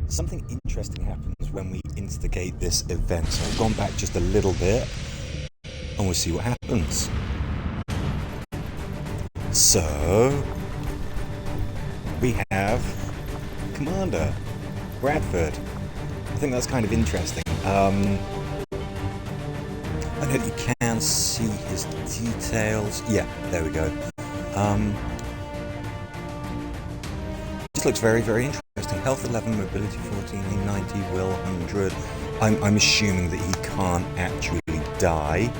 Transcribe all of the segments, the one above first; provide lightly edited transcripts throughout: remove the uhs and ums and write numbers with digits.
something interesting happens when we instigate this event. So I've gone back just a little bit and we'll see what happens. So we have Commander Bradford. I think that's kind of interesting. I know you can see his details. Yeah, there we go. This looks very, very interesting. Health 11, mobility 14, 90, will 100. I'm assuming that he can't actually die.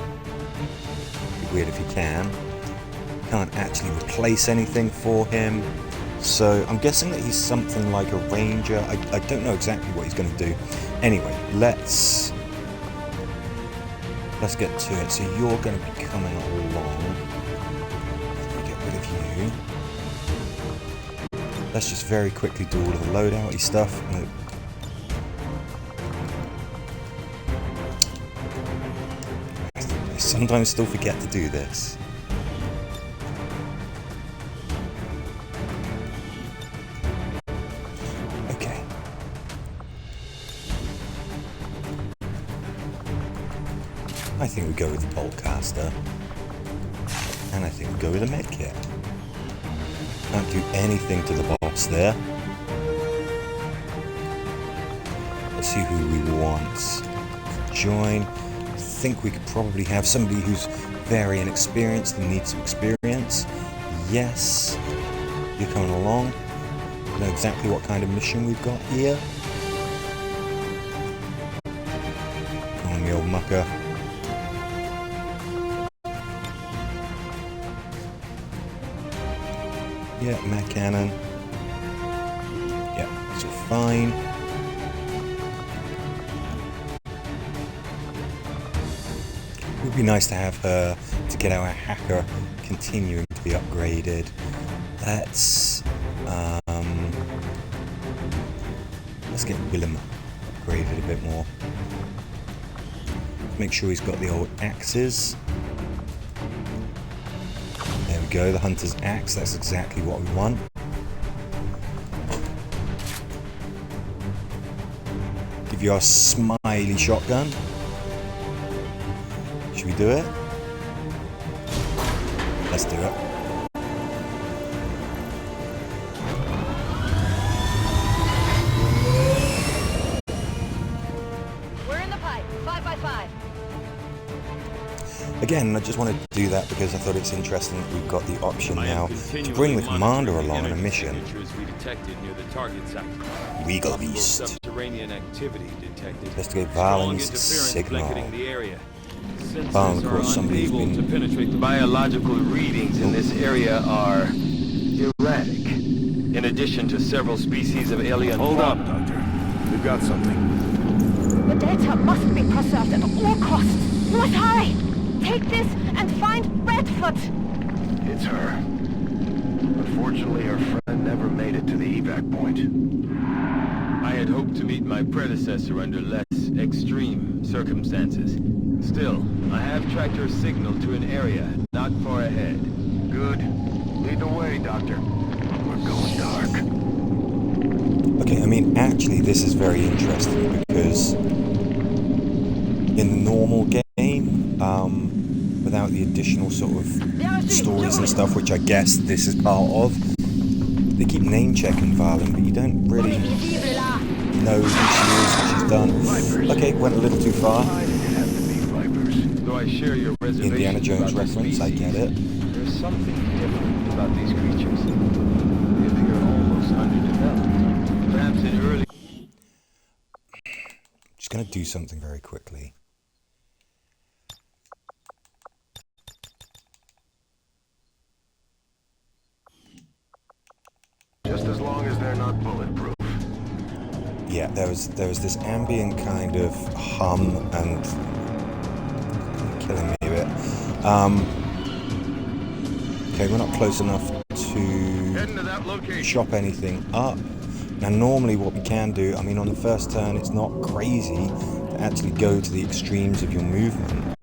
It'd be weird if he can. Can't actually replace anything for him. So I'm guessing that he's something like a ranger. I don't know exactly what he's going to do. Anyway, let's get to it. So you're going to be coming along. Let me get rid of you. Let's just very quickly do all of the loadout-y stuff. No. I sometimes still forget to do this. Okay. I think we go with the bolt caster. And I think we go with a medkit. Can't do anything to the boss there. Let's see who we want to join. I think we could probably have somebody who's very inexperienced and needs some experience. Yes, you're coming along. I know exactly what kind of mission we've got here. Come on, me old mucker. Yeah, mag cannon. Yeah, that's all fine. It would be nice to have her to get our hacker continuing to be upgraded. Let's get Willem upgraded a bit more. Make sure he's got the old axes. There we go, the hunter's axe, that's exactly what we want. Give you our smiley shotgun. Should we do it? Let's do it. We're in the pipe, 5 by 5. Again, I just wanted to do that because I thought it's interesting that we've got the option now to bring the commander along on a mission. Regal Beast. Investigate Valen's signal. Valen, of course, somebody who's been... to penetrate the biological readings in this area are erratic. In addition to several species of alien... Hold up, Doctor. We've got something. The data must be preserved at all costs. You must hurry. Take this and find Redfoot. It's her. Unfortunately, our friend never made it to the evac point. I had hoped to meet my predecessor under less extreme circumstances. Still, I have tracked her signal to an area not far ahead. Good. Lead the way, Doctor. We're going dark. Okay, I mean, actually, this is very interesting because in the normal game, without the additional sort of stories and stuff, which I guess this is part of, they keep name-checking Valen, but you don't really know who she is, what she's done. Okay, went a little too far. Though I share your reservation Indiana Jones about reference, I get it. There's something different about these creatures. They appear almost underdeveloped. Perhaps in early... Just going to do something very quickly. Just as long as they're not bulletproof. Yeah, there was this ambient kind of hum and killing me a bit. Okay, we're not close enough to chop anything up. Now normally what we can do, I mean on the first turn it's not crazy to actually go to the extremes of your movement.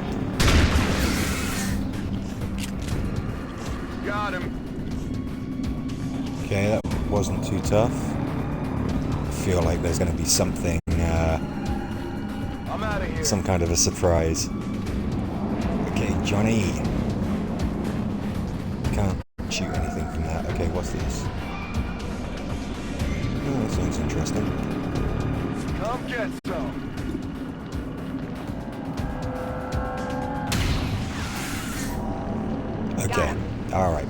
Got him. Okay, that wasn't too tough. feel like there's going to be something, I'm out of here. some kind of a surprise. Okay, Johnny. Can't shoot anything from that. Okay, what's this? Oh, that sounds interesting. Come get some. Okay, alright.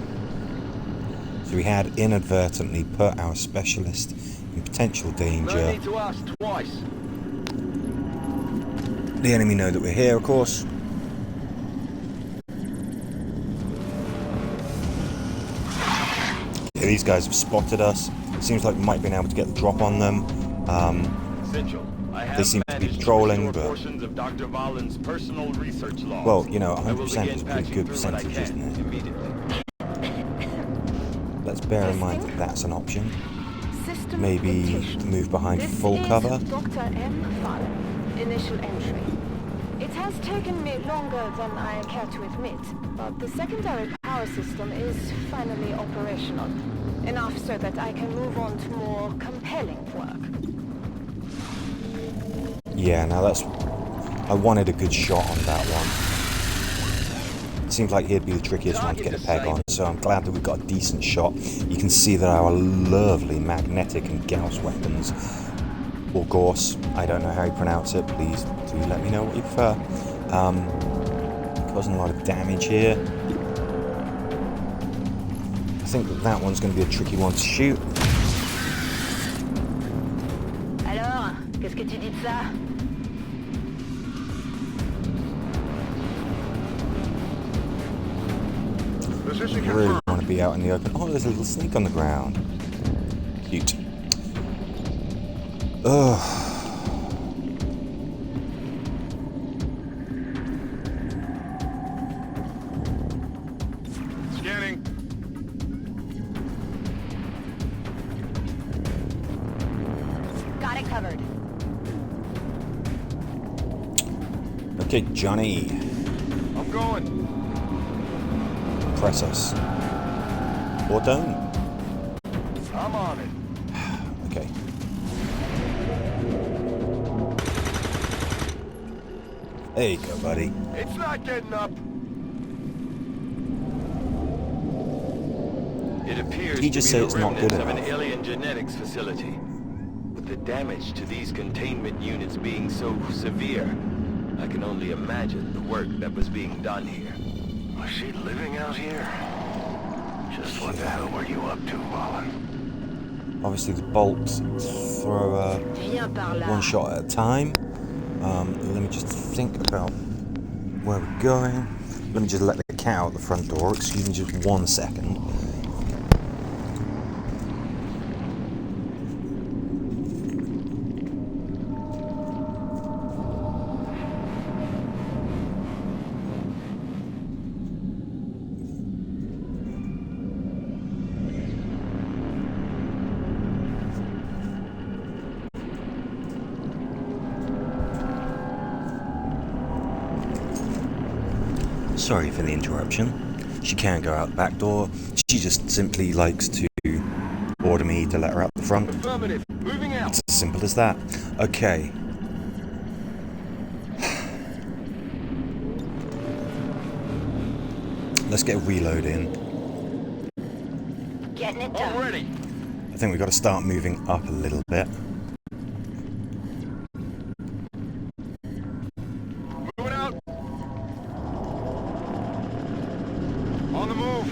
So we had inadvertently put our specialist in potential No danger. need to ask twice. The enemy know that we're here, of course. Yeah, these guys have spotted us. Seems like we might have been able to get the drop on them. Essential. I have They seem to be managed patrolling, restore but... portions of Dr. Valen's personal research logs. Well, you know, I will 100% begin is a pretty patching good through what I percentage, can isn't it? immediately. Let's bear in mind that that's an option. System Maybe dictation. move behind This full is cover. Dr. M. Fallen. Initial entry. It has taken me longer than I care to admit, but the secondary power system is finally operational. Enough so that I can move on to more compelling work. Yeah, now that's... I wanted a good shot on that one. Seems like he'd be the trickiest one to get a peg on, so I'm glad that we got a decent shot. You can see that our lovely magnetic and Gauss weapons, or Gauss, I don't know how you pronounce it, please do let me know what you prefer. Causing a lot of damage here. I think that one's going to be a tricky one to shoot. Alors, qu'est-ce que tu dis de ça? I really want to be out in the open. Oh, there's a little snake on the ground. Cute. Ugh. Scanning. Got it covered. Okay, Johnny. I'm going. Press us. Or don't. I'm on it. Okay. There you go, buddy. It's not getting up. It appears He just to say be it's the not good remnants of an enough. alien genetics facility. With the damage to these containment units being so severe, I can only imagine the work that was being done here. Was she living out here? Just what the hell were you up to, Valen? Obviously, the bolts throw Viens par là. one shot at a time. Let me just think about where we're going. Let me just let the cat out the front door. Excuse me just 1 second. Sorry for the interruption. She can't go out the back door. She just simply likes to order me to let her out the front. Affirmative. Moving out. It's as simple as that. Okay. Let's get a reload in. Getting it I'm done. ready. I think we've got to start moving up a little bit. Moving out. On the move.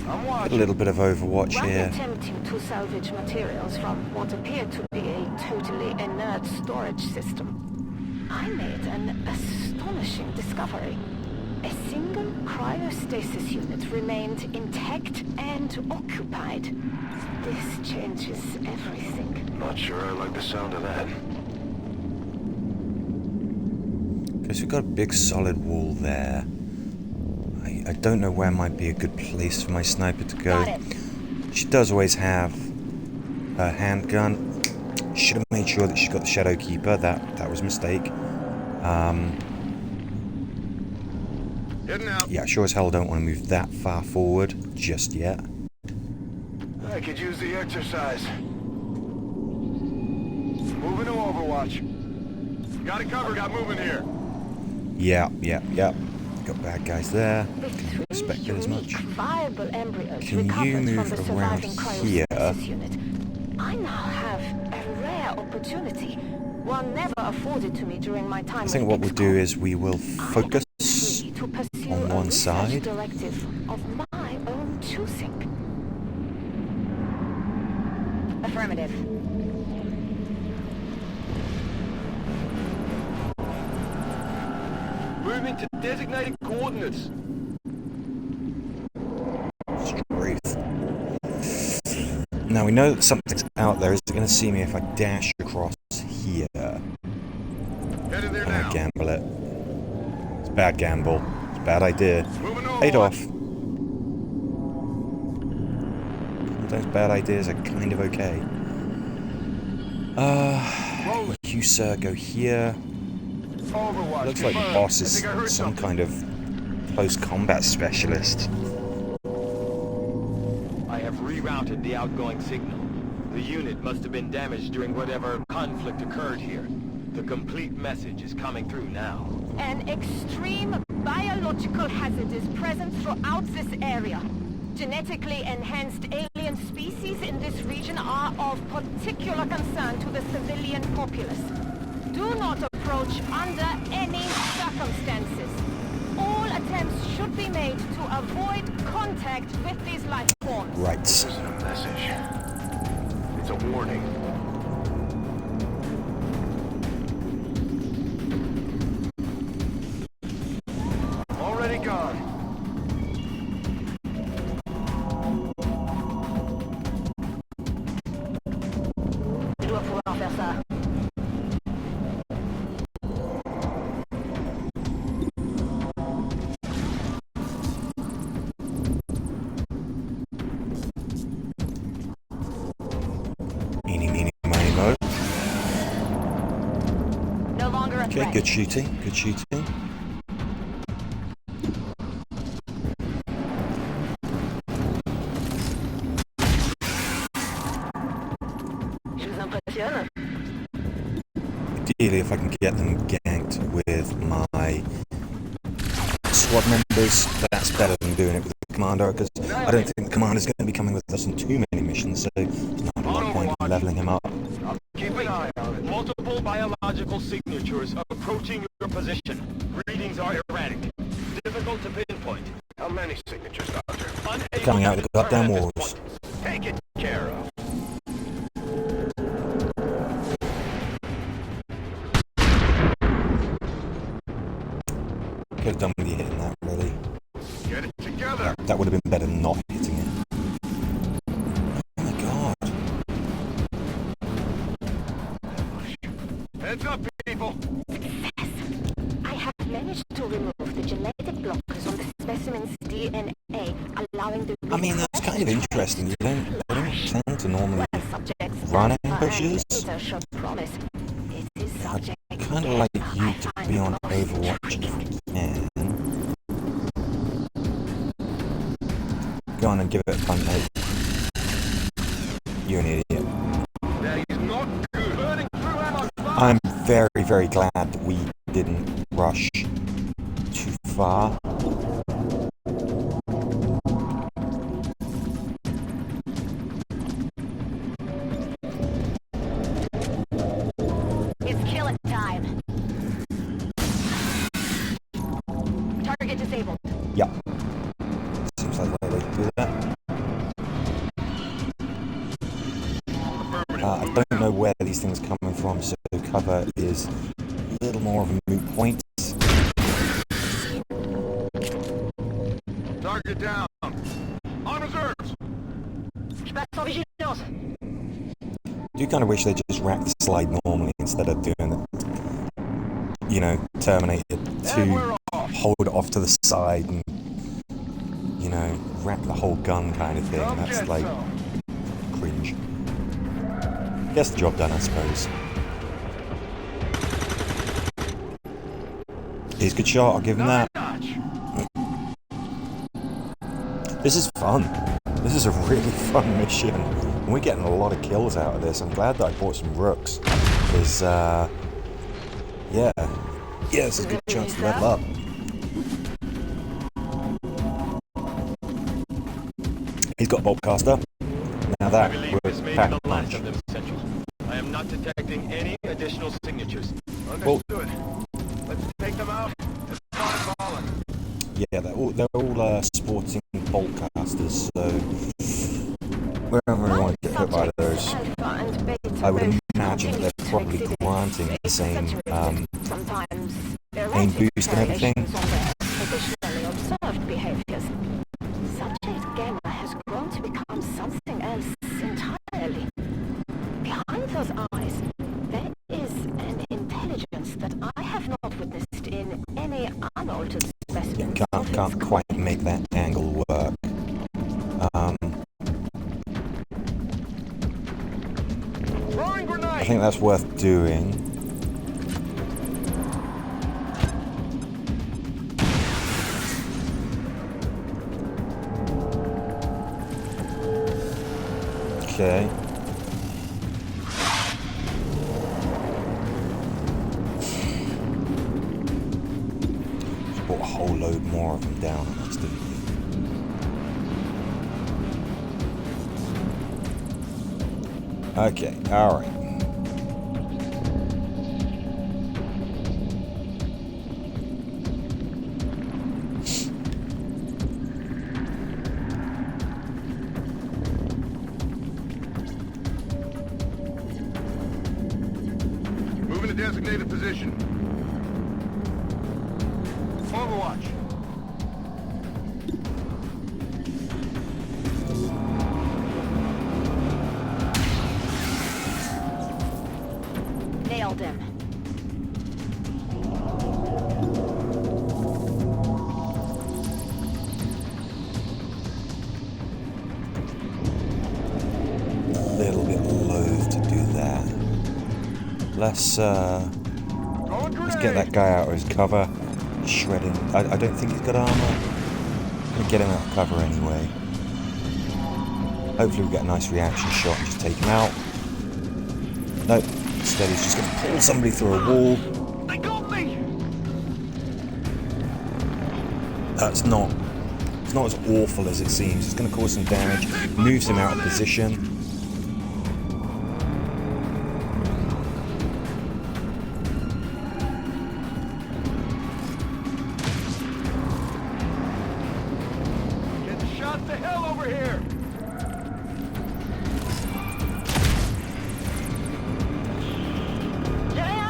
I'm Get a watching. little bit of Overwatch While here. attempting to salvage materials from what appeared to be a totally inert storage system, I made an astonishing discovery. A single cryostasis unit remained intact and occupied. This changes everything. Not sure I like the sound of that. Okay, so we've got a big solid wall there. I don't know where might be a good place for my sniper to go. Got it. She does always have her handgun. Should have made sure that she got the Shadow Keeper. That was a mistake. Heading out. Yeah, sure as hell don't want to move that far forward just yet. I could use the exercise. Moving to Overwatch. Got it covered, got moving here. Yeah. Got bad guys there. Couldn't expect it as much. Can you move around here? I now have a rare opportunity, one never afforded to me during my time. I think what we'll do is we will focus on one side. Directive of my own choosing. Affirmative. Moving to designated coordinates. Strength. Now we know that something's out there. Is it going to see me if I dash across here? Headed there I'm now. gonna gamble it. It's a bad gamble. It's a bad idea. Moving to Paid off. Overwatch. Sometimes bad ideas are kind of okay. You sir, go here. Overwatch. Looks like the confirmed. boss I is think I heard some something. kind of close combat specialist. I have rerouted the outgoing signal. The unit must have been damaged during whatever conflict occurred here. The complete message is coming through now. An extreme biological hazard is present throughout this area. Genetically enhanced alien species in this region are of particular concern to the civilian populace. Do not approach under any circumstances. All attempts should be made to avoid contact with these life forms. Right. This is a message. It's a warning. Already gone. Je dois pouvoir faire ça. Eeny, meeny, miny, mo. No longer a Okay, threat. good shooting. Good shooting. Je vous impressionne. Ideally, if I can get them ganked with my squad members, that's better than doing it with the commander, because I don't think the commander's going to be coming with us on too many missions, so there's not a lot of point in leveling him up. Keep an eye on it. Multiple biological signatures approaching your position. Readings are erratic. Difficult to pinpoint. How many signatures, Doctor? Unable Coming out to of the goddamn confirm at walls. this point. Take it care of. Could have done with you hitting that, really. Get it together. That would have been better than not hitting it. Oh my god. Heads up, people. I have managed to remove the genetic blockers on the specimen's DNA, allowing the I mean, that's kind of interesting. They don't tend to normally subjects run and ambushes. later shall promise. It is subject I'd kind of like you to be on Overwatch if you can. Go on and give it a punt, mate. You're an idiot. That is not good. Burning through ammo. I'm very, very glad that we didn't rush too far. It's kill it time. Target disabled. Yep. Seems like the right way to do that. I don't know where these things are coming from, so cover is a little more of a moot point. Target down. On reserves. Je passe en vigilance. I do kind of wish they just rack the slide normally instead of doing it, you know, terminate it And to we're off. hold it off to the side and, you know, rack the whole gun kind of thing. Come That's get like some. cringe. Gets the job done, I suppose. He's a good shot, I'll give him that. Notch. This is fun. This is a really fun mission. And we're getting a lot of kills out of this. I'm glad that I bought some rooks. Because, yeah, this is a good chance to level up. He's got a bolt caster. Now that this may be pack the last punch. of them, Central. I am not detecting any additional signatures. Understood. Let's take them out and start balling. Yeah, they're all sporting bolt casters, so we don't really want to get hit by those. I would imagine that they're probably granting the same aim boost and everything. Additionally observed behaviors. Such a gamer has grown to become something else entirely. Behind those eyes, there is an intelligence that I have not witnessed in any unaltered specimen. Yeah, can't quite make that angle work. Throwing grenade! I think that's worth doing. Okay. Just brought a whole load more of them down on us, didn't we? Okay, alright. Moving to designated position. Overwatch. Nailed him. A little bit loath to do that. Let's get that guy out of his cover. Shred him. I don't think he's got armor. I'm gonna get him out of cover anyway. Hopefully we get a nice reaction shot and just take him out. Nope. Instead he's just gonna pull somebody through a wall. They got me! It's not as awful as it seems. It's gonna cause some damage. Moves him out of position. Shot the hell over here!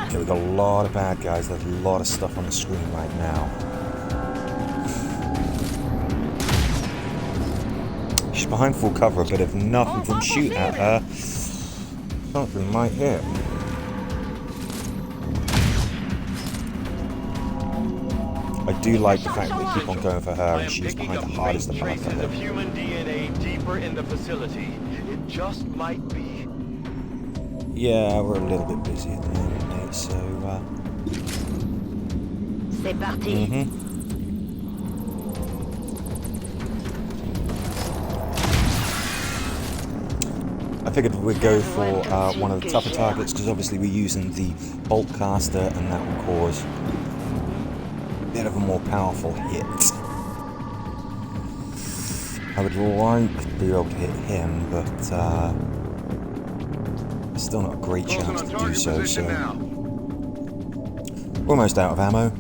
Okay, we've got a lot of bad guys. There's a lot of stuff on the screen right now. She's behind full cover, but if nothing can shoot at her, something might hit. I do like the fact that they keep on going for her, and she's behind the hardest part of traces of it. human DNA deeper in the facility. It just might be. Yeah, we're a little bit busy at the moment, mate, so, C'est parti. I figured we'd go for one of the tougher targets, because obviously we're using the bolt caster, and that will cause a bit of a more powerful hit. I would like to be able to hit him, but still not a great chance to do so, so almost out of ammo.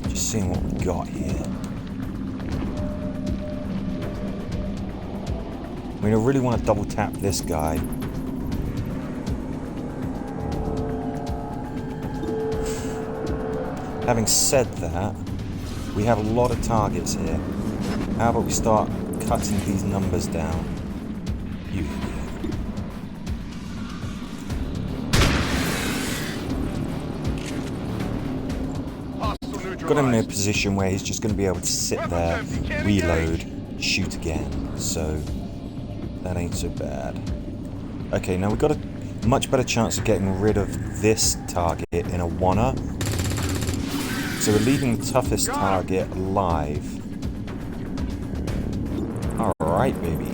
Just seeing what we got here. I mean, I really want to double tap this guy. Having said that, we have a lot of targets here. How about we start cutting these numbers down? You idiot. Got him in a position where he's just going to be able to sit there, reload, shoot again. So that ain't so bad. Okay, now we've got a much better chance of getting rid of this target in a one-up. So we're leaving the toughest target alive. Alright, baby.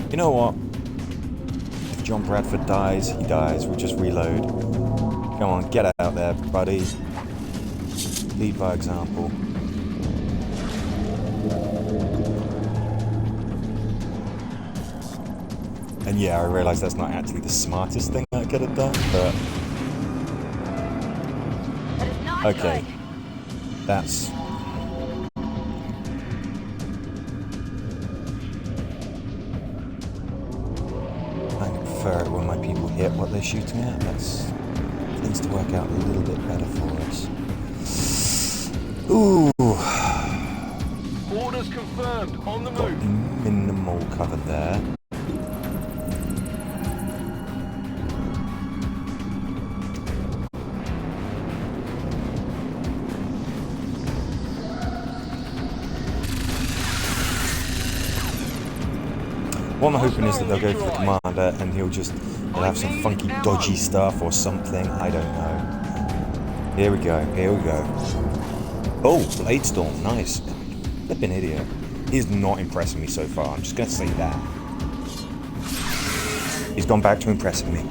You know what? If John Bradford dies, he dies. We'll just reload. Come on, get out there, buddy. Lead by example. And yeah, I realise that's not actually the smartest thing I could have done, but... Okay. That's... I prefer it when my people hit what they're shooting at. That's... tends to work out a little bit better for us. Ooh! Orders confirmed. On the Got move. minimal cover there. What I'm hoping is that they'll go for the commander and he'll have some funky dodgy stuff or something, I don't know. Here we go, here we go. Oh, Blade Storm, nice. Flippin' idiot. He's not impressing me so far, I'm just gonna say that. He's gone back to impressing me.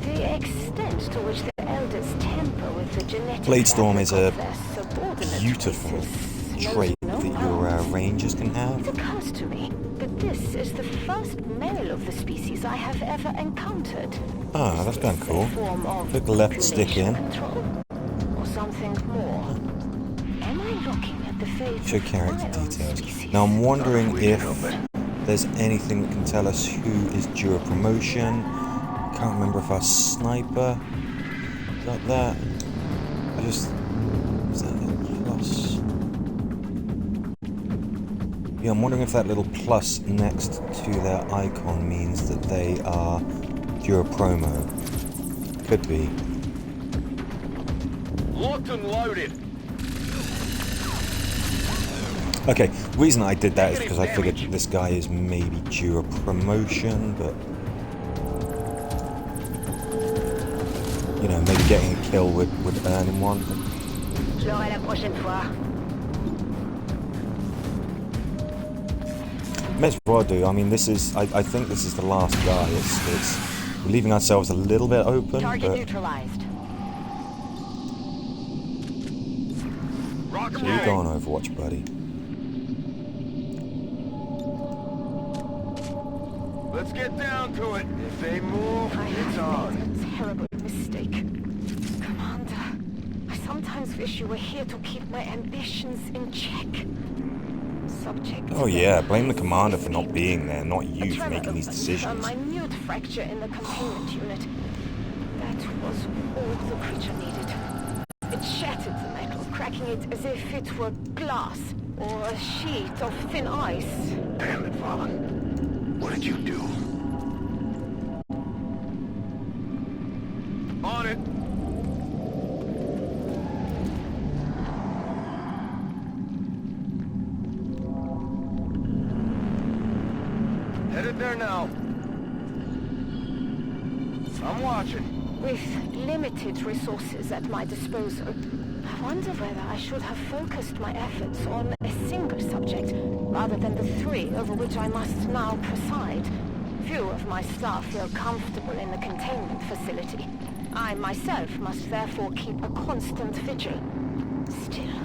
The extent to which the elders temper with the genetic Blade Storm is a of their subordinate beautiful races trait knows that no your bounds. rangers can It have. occurs to me that this is the first male of the species I have ever encountered. Ah, that's kind of cool. Form of Flick the left stick in. control, or something more. Am I looking at the fate Show of character my own details. species? Now I'm wondering if there's anything that can tell us who is due a promotion. Can't remember if our sniper got that. Is that a plus? Yeah, I'm wondering if that little plus next to their icon means that they are due a promo. Could be. Locked and loaded. Okay, the reason I did that is because I figured this guy is maybe due a promotion, but... you know, maybe getting a kill would earn him one. Je l'aurai la prochaine fois. May as well do. I mean, this is... I think this is the last guy. We're leaving ourselves a little bit open, Target but... neutralized. Rock So and you roll. go on Overwatch, buddy. Let's get down to it. If they move, I it's have on. made a terrible mistake. Commander, I sometimes wish you were here to keep my ambitions in check. Subject. Oh yeah, blame the commander for not being there, not you for making these A decisions. minute fracture in the containment unit. That was all the creature needed. It shattered the metal, cracking it as if it were glass or a sheet of thin ice. Damn it, Vaughn. What did you do? On it. Headed there now. I'm watching. With limited resources at my disposal, I wonder whether I should have focused my efforts on a single subject rather than the three over which I must now preside. Few of my staff feel comfortable in the containment facility. I myself must therefore keep a constant vigil. Still,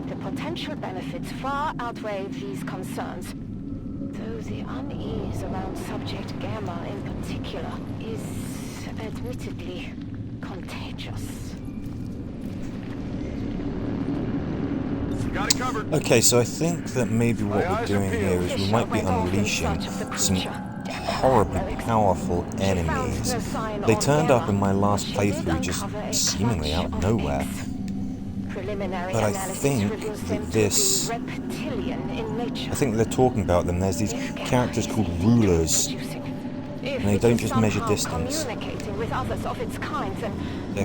the potential benefits far outweigh these concerns, though the unease around Subject Gamma in particular is admittedly contagious. Got it covered. Okay, so I think that maybe what we're doing here is we might be unleashing some horribly powerful enemies. They turned up in my last playthrough just seemingly out of nowhere. But I think that this... I think they're talking about them. There's these characters called rulers. And they don't just measure distance. They're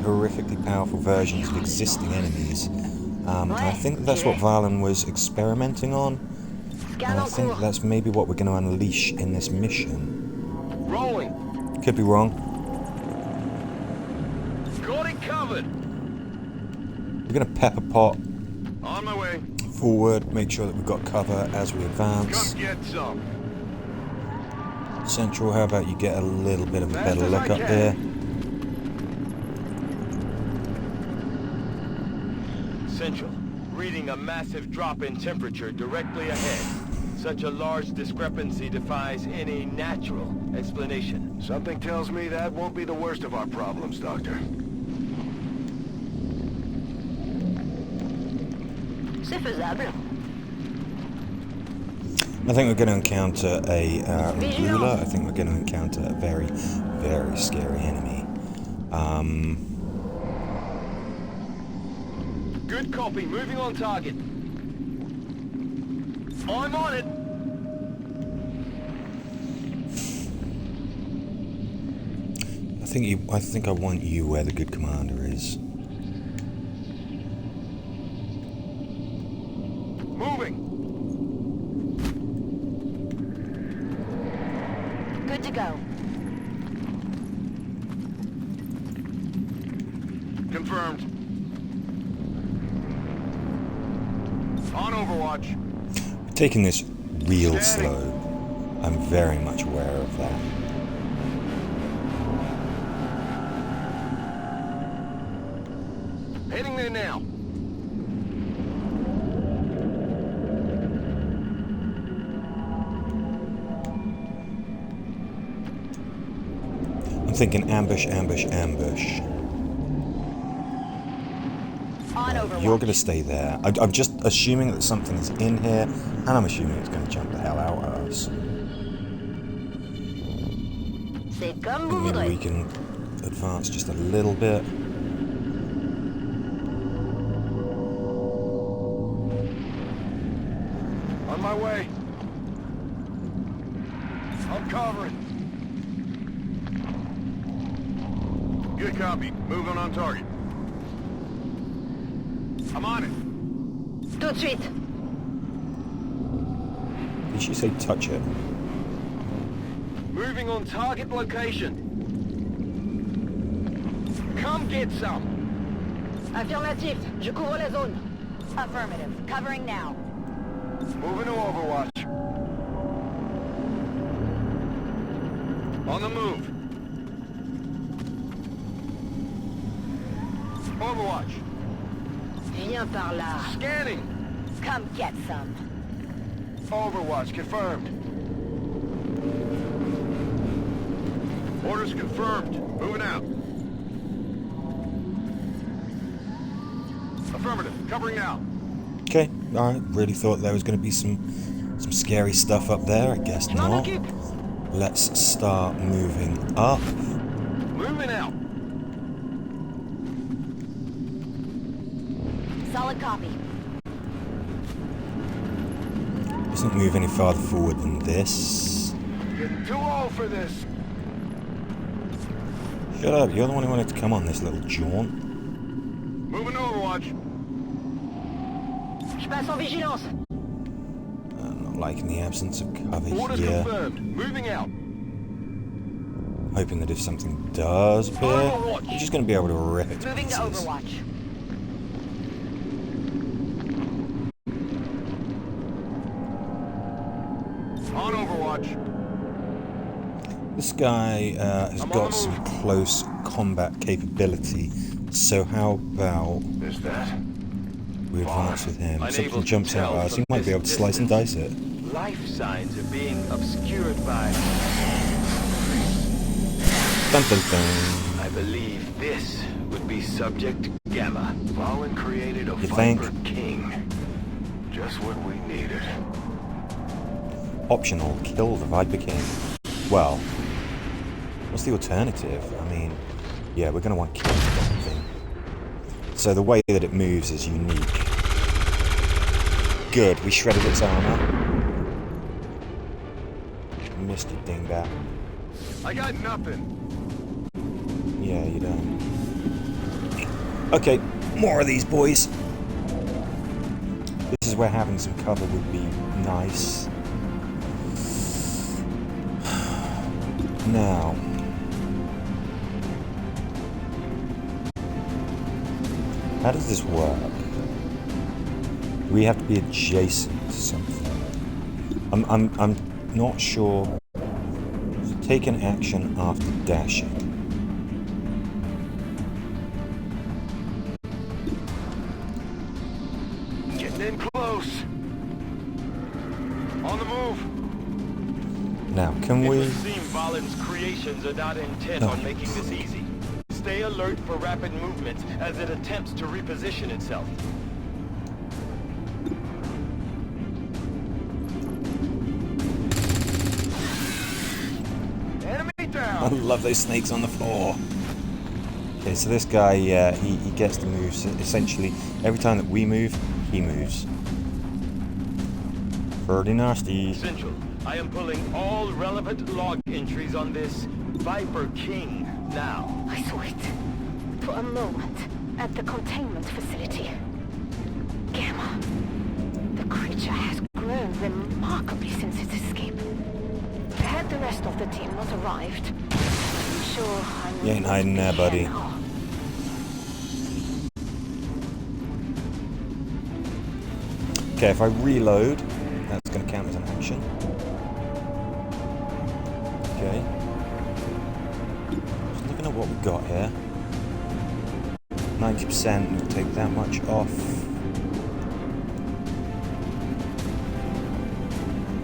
horrifically powerful versions of existing enemies. I think that's what Valen was experimenting on. And I think that's maybe what we're going to unleash in this mission. Rolling. Could be wrong. Got it covered. We're going to pepper pot On my way. forward, make sure that we've got cover as we advance. Come get some. Central, how about you get a little bit of a better look up here? Central. Reading a massive drop in temperature directly ahead. Such a large discrepancy defies any natural explanation. Something tells me that won't be the worst of our problems, Doctor. C'est faisable. I think we're going to encounter a ruler. I think we're going to encounter a very, very scary enemy. Good copy. Moving on target. I'm on it. I think I want you where the good commander is. Moving. Good to go. Confirmed. On Overwatch. We're taking this real slow. I'm very much aware of that. Heading there now. I'm thinking ambush, ambush, ambush. On Overwatch. You're going to stay there. I'm just assuming that something is in here, and I'm assuming it's going to jump the hell out at us. C'est comme vous Maybe we voudrez. can advance just a little bit. On my way. I'm covering. Good copy. Moving on target. I'm on it. Tout de suite. Did she say touch it? Moving on target location. Come get some. Affirmatif. Je couvre la zone. Affirmative. Covering now. Moving to Overwatch. On the move. Overwatch. Viens par là. Scanning. Come get some. Overwatch confirmed. Orders confirmed. Moving out. Affirmative. Covering now. Okay, alright. Really thought there was going to be some scary stuff up there. I guess not. Let's start moving up. Moving out. Solid copy. Doesn't move any farther forward than this. Getting too old for this. Shut up, you're the one who wanted to come on this little jaunt. Moving to Overwatch. Je passe en vigilance. I'm not liking the absence of cover Orders here. confirmed. Moving out. Hoping that if something does appear, Overwatch. we're just going to be able to rip it to Moving to pieces. Overwatch. On Overwatch. This guy has I'm on got the some move. close combat capability, so how about Is that? we advance with him? Unable Something to jumps out tell at us, he from might be this able to slice and dice it. Life signs are being obscured by... Dun dun dun. I believe this would be Subject Gamma. Valen created a You think? Viper King. Just what we needed. Optional, kill the Viper King. Well, what's the alternative? I mean, yeah, we're going to want to kill something. So the way that it moves is unique. Good, we shredded its armor. Missed you, dingbat. I got nothing. Yeah, you don't. Okay, more of these boys. This is where having some cover would be nice. Now, how does this work? We have to be adjacent to something. I'm not sure. So take an action after dashing. Getting in close. On the move. Now, can we? It would seem Valen's creations are not intent on making this easy. Stay alert for rapid movements as it attempts to reposition itself. Enemy I down. love those snakes on the floor. Okay, so this guy, he gets to move. So essentially, every time that we move, he moves. Pretty nasty. Central, I am pulling all relevant log entries on this Viper King now. I saw it. For a moment. At the containment facility. Gamma. The creature has grown remarkably since its escape. Had the rest of the team not arrived, I'm sure I'm... You ain't hiding there, buddy. Okay, if I reload, that's going to count as an action. Okay. Just looking at what we've got here. 90%, we'll take that much off.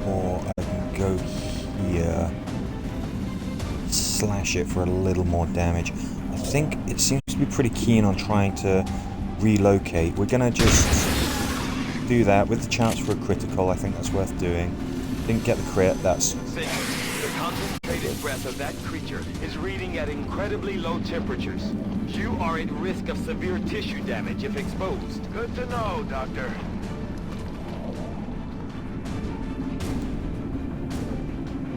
Or I can go here, slash it for a little more damage. I think it seems to be pretty keen on trying to relocate. We're going to just do that with the chance for a critical. I think that's worth doing. Didn't get the crit, that's... The concentrated breath of that creature is reading at incredibly low temperatures. You are at risk of severe tissue damage if exposed. Good to know, Doctor.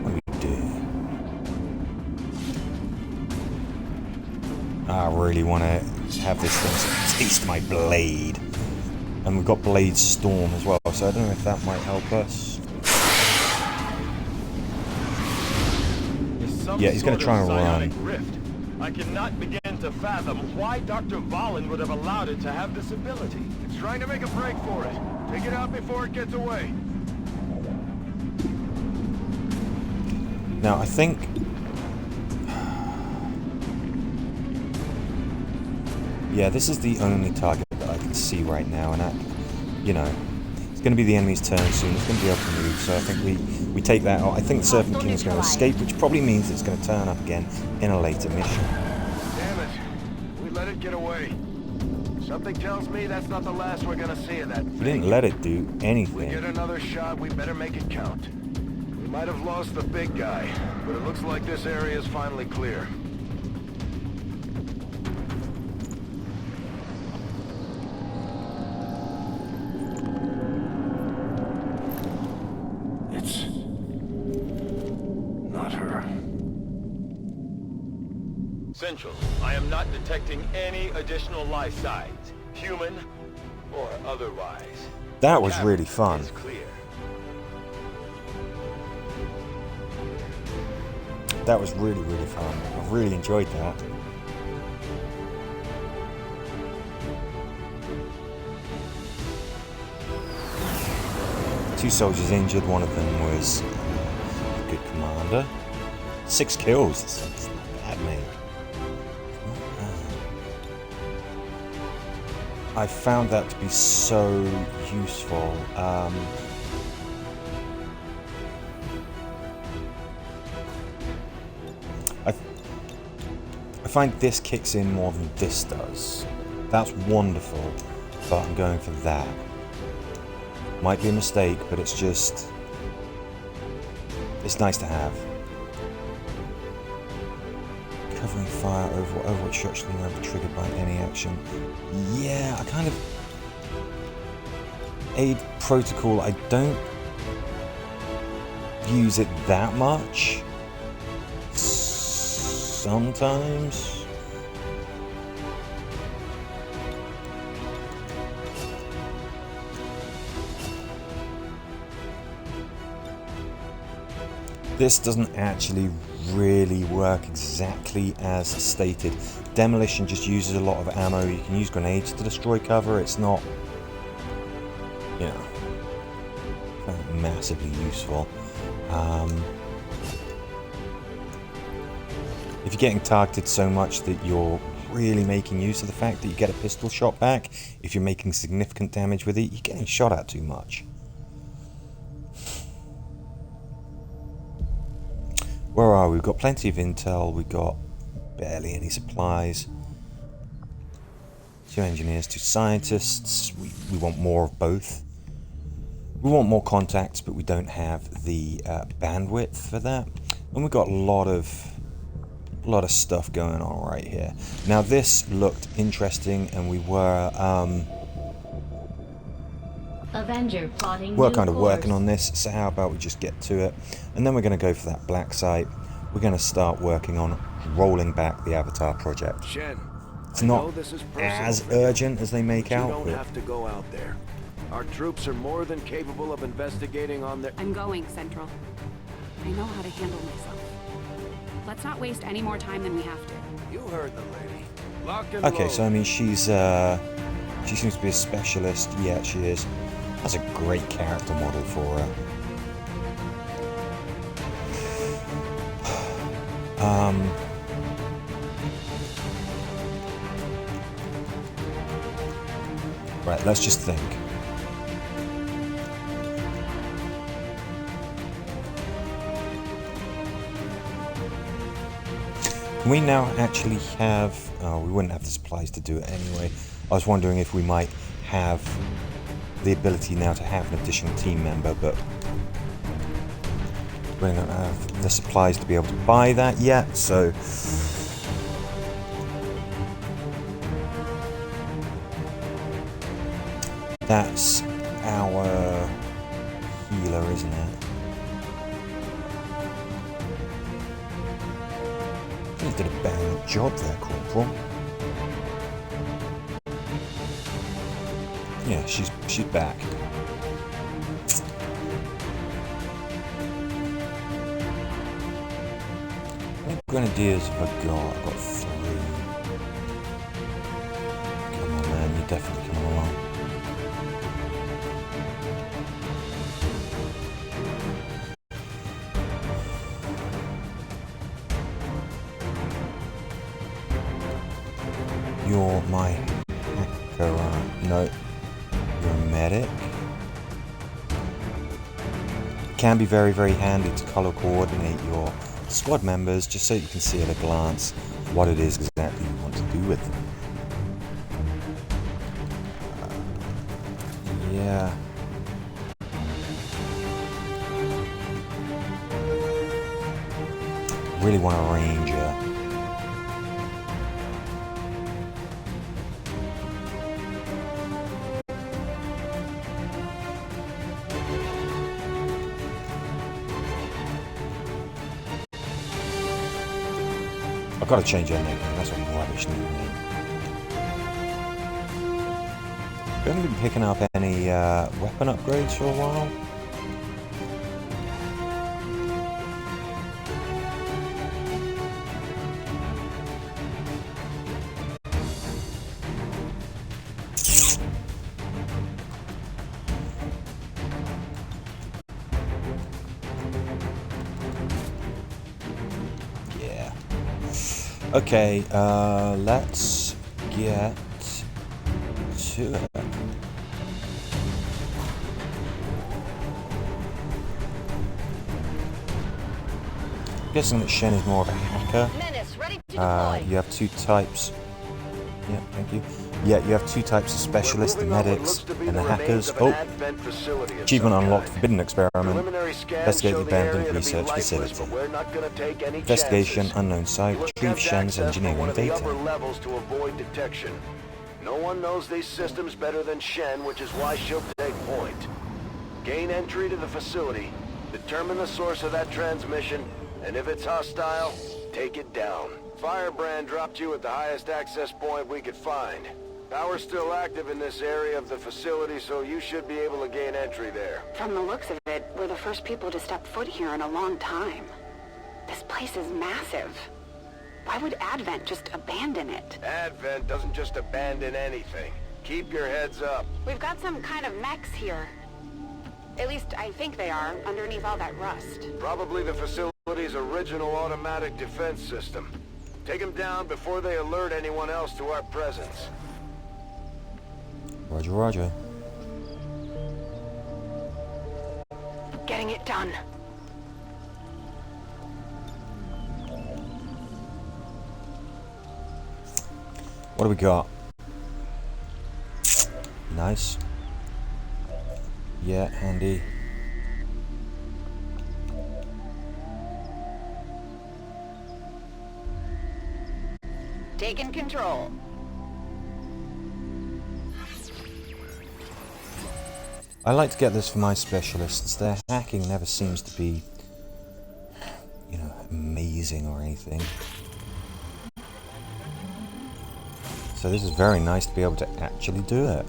What do we do? I really want to have this thing taste my blade. And we've got Blade Storm as well, so I don't know if that might help us. Yeah, he's going to try and run. Rift. I cannot begin to fathom why Dr. Valen would have allowed it to have this ability. It's trying to make a break for it. Take it out before it gets away. Now, I think... Yeah, this is the only target that I can see right now, and that, you know, it's going to be the enemy's turn soon. It's going to be able to move, so I think we take that out. I think the Serpent King is going to escape, which probably means it's going to turn up again in a later mission. Damn it. We let it get away. Something tells me that's not the last we're gonna see of that thing. We didn't let it do If we anything. get another shot, we better make it count. We might have lost the big guy, but it looks like this area is finally clear. It's not her. Central, I am not detecting any additional life signs, human or otherwise. That was really fun. It's clear. That was really, really fun. I really enjoyed that. Two soldiers injured, one of them was a good commander. 6 kills, it's not bad, mate. Not bad. I found that to be so useful. I find this kicks in more than this does. That's wonderful, but I'm going for that. Might be a mistake, but it's just... it's nice to have. Covering fire over Overwatch structure can never be triggered by any action. Yeah, I kind of... Aid Protocol, I don't use it that much. Sometimes. This doesn't actually really work exactly as stated. Demolition just uses a lot of ammo. You can use grenades to destroy cover. It's not, you know, massively useful. If you're getting targeted so much that you're really making use of the fact that you get a pistol shot back, if you're making significant damage with it, you're getting shot at too much. Where are we? We've got plenty of intel, we've got barely any supplies. 2 engineers, 2 scientists. We want more of both. We want more contacts, but we don't have the bandwidth for that. And we've got a lot of stuff going on right here. Now this looked interesting, and we were Avenger plotting we're new kind of course. working on this, so how about we just get to it, and then we're going to go for that black site. We're going to start working on rolling back the Avatar project. Shen, It's I not know this is personal as for you, urgent as they make but you out, don't but have to go out there. Our troops are more than capable of investigating on their... I'm going, Central. I know how to handle myself. Let's not waste any more time than we have to. You heard the lady. Lock and okay, load. so I mean, she seems to be a specialist. Yeah, she is. That's a great character model for her. Right, let's just think. Can we now actually have... Oh, we wouldn't have the supplies to do it anyway. I was wondering if we might have the ability now to have an additional team member, but we don't have the supplies to be able to buy that yet, so... That's our healer, isn't it? You did a bang job there, Corporal. Yeah, she's back. How many grenadiers have I got? I've got 3. Come on, man, you're definitely coming along. You're my hacker, no, you're a medic. Can be very, very handy to color coordinate your squad members just so you can see at a glance what it is exactly you want to do with them. Yeah. Really want a ranger. I've got to change her name, that's a rubbish new name. We haven't been picking up any weapon upgrades for a while. Okay, let's get to it. I'm guessing that Shen is more of a hacker. Menace, ready to deploy. You have 2 types. Yeah, thank you. Yeah, you have 2 types of specialists, the medics and the hackers. Oh, achievement unlocked, forbidden experiment. Investigate the abandoned research facility. Investigation, unknown site, retrieve Shen's engineering data. Levels to avoid detection. No one knows these systems better than Shen, which is why she'll take point. Gain entry to the facility, determine the source of that transmission, and if it's hostile, take it down. Firebrand dropped you at the highest access point we could find. Power's still active in this area of the facility, so you should be able to gain entry there. From the looks of it, we're the first people to step foot here in a long time. This place is massive. Why would Advent just abandon it? Advent doesn't just abandon anything. Keep your heads up. We've got some kind of mechs here. At least I think they are, underneath all that rust. Probably the facility's original automatic defense system. Take them down before they alert anyone else to our presence. Roger, roger. Getting it done. What do we got? Nice. Yeah, handy. Taking control. I like to get this for my specialists. Their hacking never seems to be, you know, amazing or anything. So this is very nice to be able to actually do it.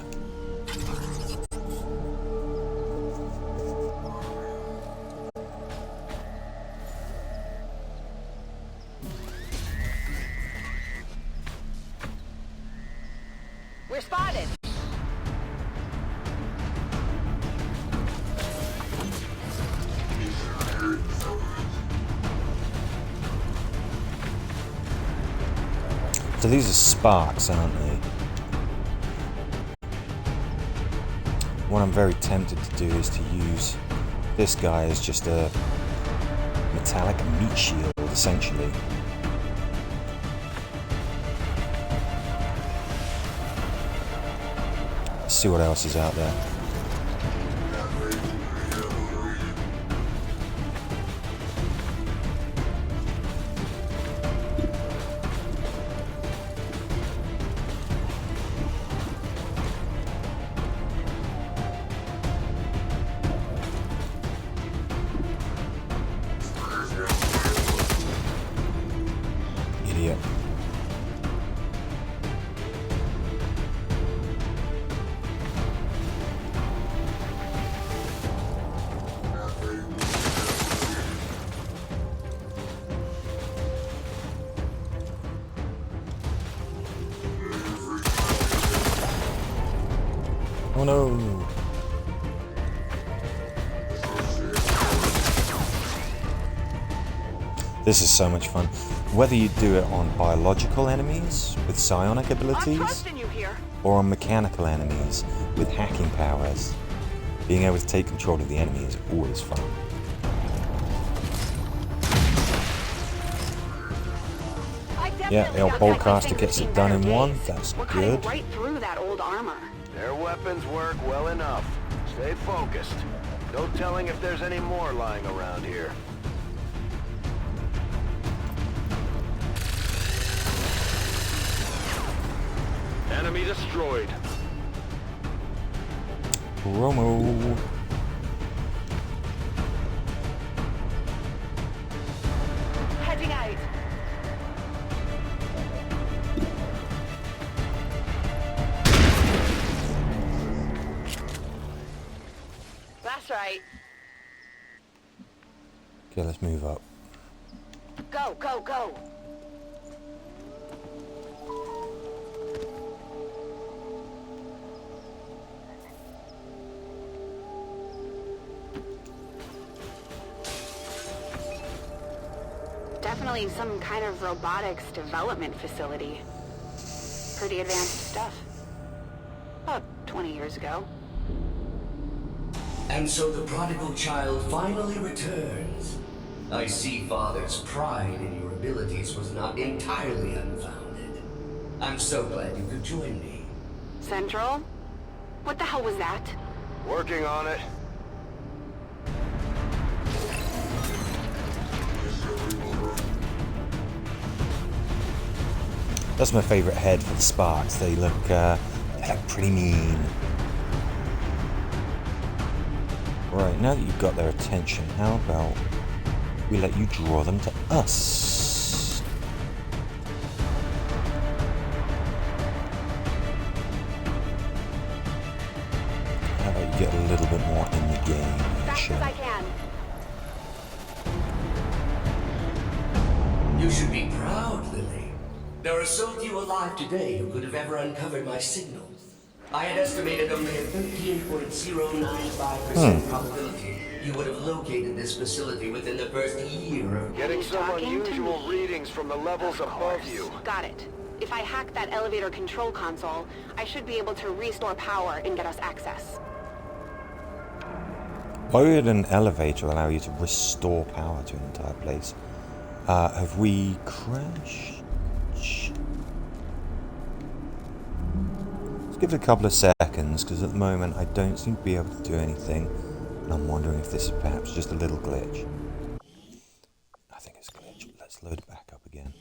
We're spotted. So these are sparks, aren't they? What I'm very tempted to do is to use this guy as just a metallic meat shield, essentially. Let's see what else is out there. Idiot. Oh no! This is so much fun. Whether you do it on biological enemies with psionic I'm abilities, trusting you here. or on mechanical enemies with hacking powers, being able to take control of the enemy is always fun. Yeah, the old bowcaster gets it done in one. That's We're good. cutting right through that old armor. Their weapons work well enough. Stay focused. No telling if there's any more lying around here. Enemy destroyed. Promo. Heading out. That's right. Okay, let's move up. Go, go, go. Definitely some kind of robotics development facility. Pretty advanced stuff. About 20 years ago. And so the prodigal child finally returns. I see Father's pride in your abilities was not entirely unfounded. I'm so glad you could join me. Central? What the hell was that? Working on it. That's my favourite head for the sparks. They look pretty mean. Right, now that you've got their attention, how about we let you draw them to us? get a little bit more in the game. Fast as I can. You should be proud, Lily. There are so few alive today who could have ever uncovered my signal. I had estimated only a 13.095% probability you would have located this facility within the first year of... Getting some Talking to unusual me. readings from the levels above you. Got it. If I hack that elevator control console, I should be able to restore power and get us access. Why would an elevator allow you to restore power to an entire place? Have we crashed? Let's give it a couple of seconds, because at the moment I don't seem to be able to do anything. And I'm wondering if this is perhaps just a little glitch. I think it's a glitch. Let's load it back up again.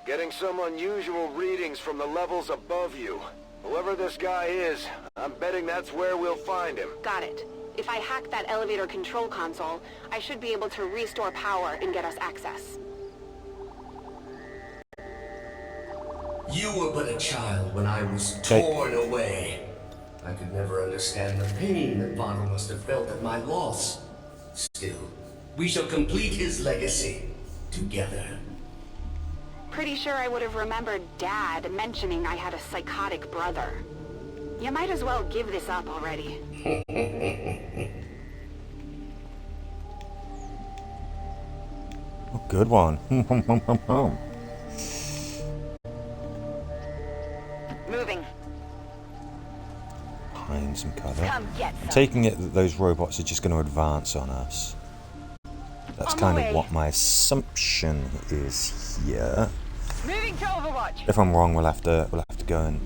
Getting some unusual readings from the levels above you. Whoever this guy is, I'm betting that's where we'll find him. Got it. If I hack that elevator control console, I should be able to restore power and get us access. You were but a child when I was torn away. I could never understand the pain that Father must have felt at my loss. Still, we shall complete his legacy together. Pretty sure I would have remembered Dad mentioning I had a psychotic brother. You might as well give this up already. Oh, good one. Moving. Behind some cover. Come get I'm some. taking it that those robots are just going to advance on us. That's On kind my of way. what my assumption is here. Moving to Overwatch. If I'm wrong, we'll have to go and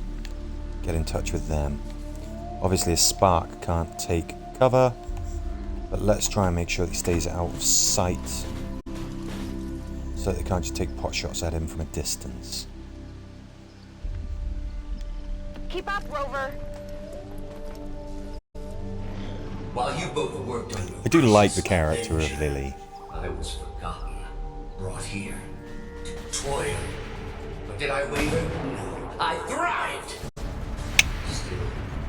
get in touch with them. Obviously, a Spark can't take cover, but let's try and make sure that he stays out of sight, so that they can't just take pot shots at him from a distance. Keep up, Rover. While you both worked on your I do like the precious character of invention, Lily. I was forgotten, brought here to toil. But did I waver? No, I thrived. Still,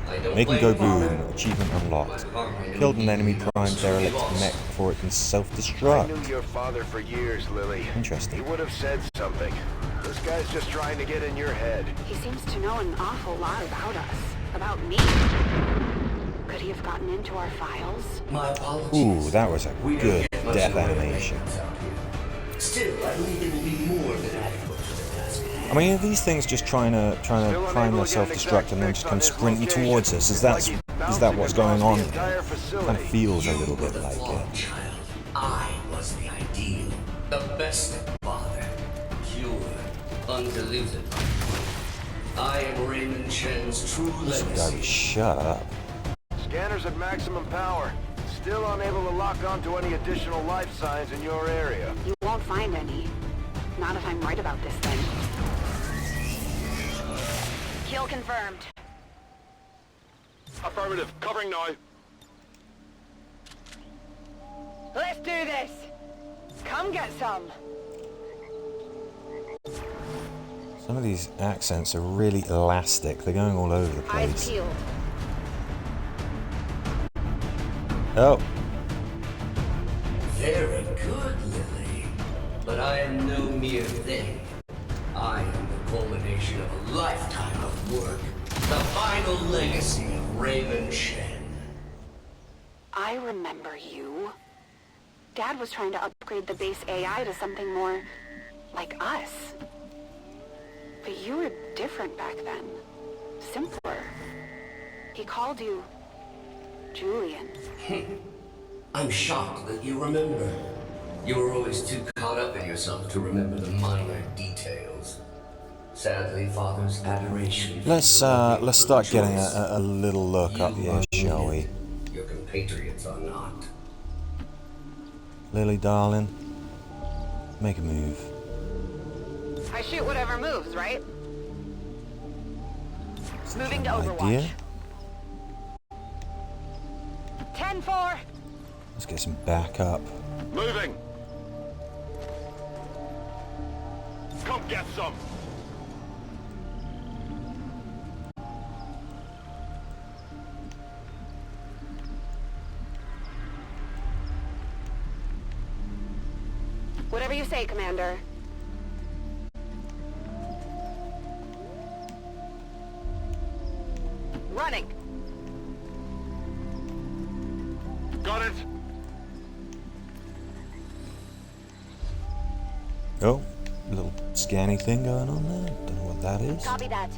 I don't Make and blame go Father. boom. Achievement unlocked. My heart Killed an enemy becomes prime so derelict lost. mech before it can I self-destruct. knew your father for years, Lily. He Interesting. would have said something. This guy's just trying to get in your head. He seems to know an awful lot about us. About me. Could he have gotten into our files? My apologies. Ooh, that was a We don't good get much death in the way of animation. maintenance out here. Still, I believe it will be more than adequate for the task at hand. I mean, are these things just trying to Still prime unable their to get an self-destruct exact and then fix just on come his sprinting location. towards us? It's like he's Is that bouncing what's across going the on entire here? facility. Kind of feels a You little were bit the like flawed it. child. I was the ideal, the best father, pure, undiluted. I am Raymond Shen's true Guys, legacy. shut up. Scanners at maximum power. Still unable to lock onto any additional life signs in your area. You won't find any. Not if I'm right about this thing. Kill confirmed. Affirmative. Covering now. Let's do this. Come get some. Some of these accents are really elastic. They're going all over the Eyes place. peeled. Oh, Very good, Lily. But I am no mere thing. I am the culmination of a lifetime of work. The final legacy of Raymond Shen. I remember you. Dad was trying to upgrade the base AI to something more like us. But you were different back then. Simpler. He called you Julian. I'm shocked that you remember. You were always too caught up in yourself to remember the minor details. Sadly, Father's adoration. let's start getting a little look up here, shall we? Your compatriots are not. Lily, darling, make a move. I shoot whatever moves, right? Moving to Overwatch. Idea? 10-4. Let's get some backup. Moving. get some! Whatever you say, Commander. Running. Got it! Oh, a little scanny thing going on there. Don't know what that is. Copy that.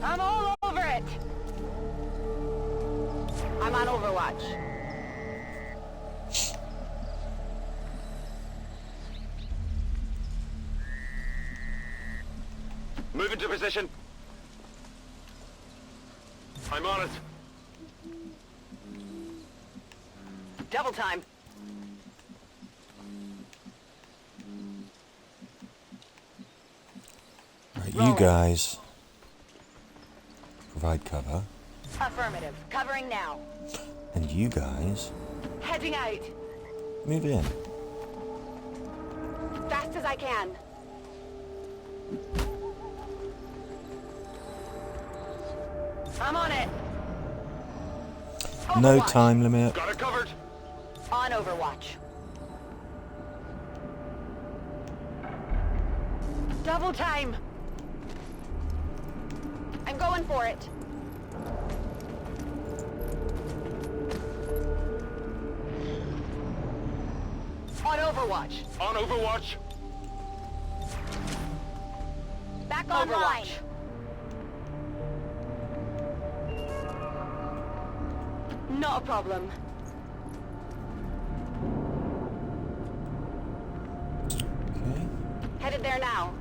I'm all over it. I'm on Overwatch. Move into position. I'm on it. Double time. Right, you guys provide cover, Affirmative. Covering now. and you guys Heading out. move in. Fast as I can. I'm on it. No Overwatch. time limit. Got it covered. On Overwatch. Double time. I'm going for it. On Overwatch. On Overwatch. Back online. Not a problem. Okay. Headed there now.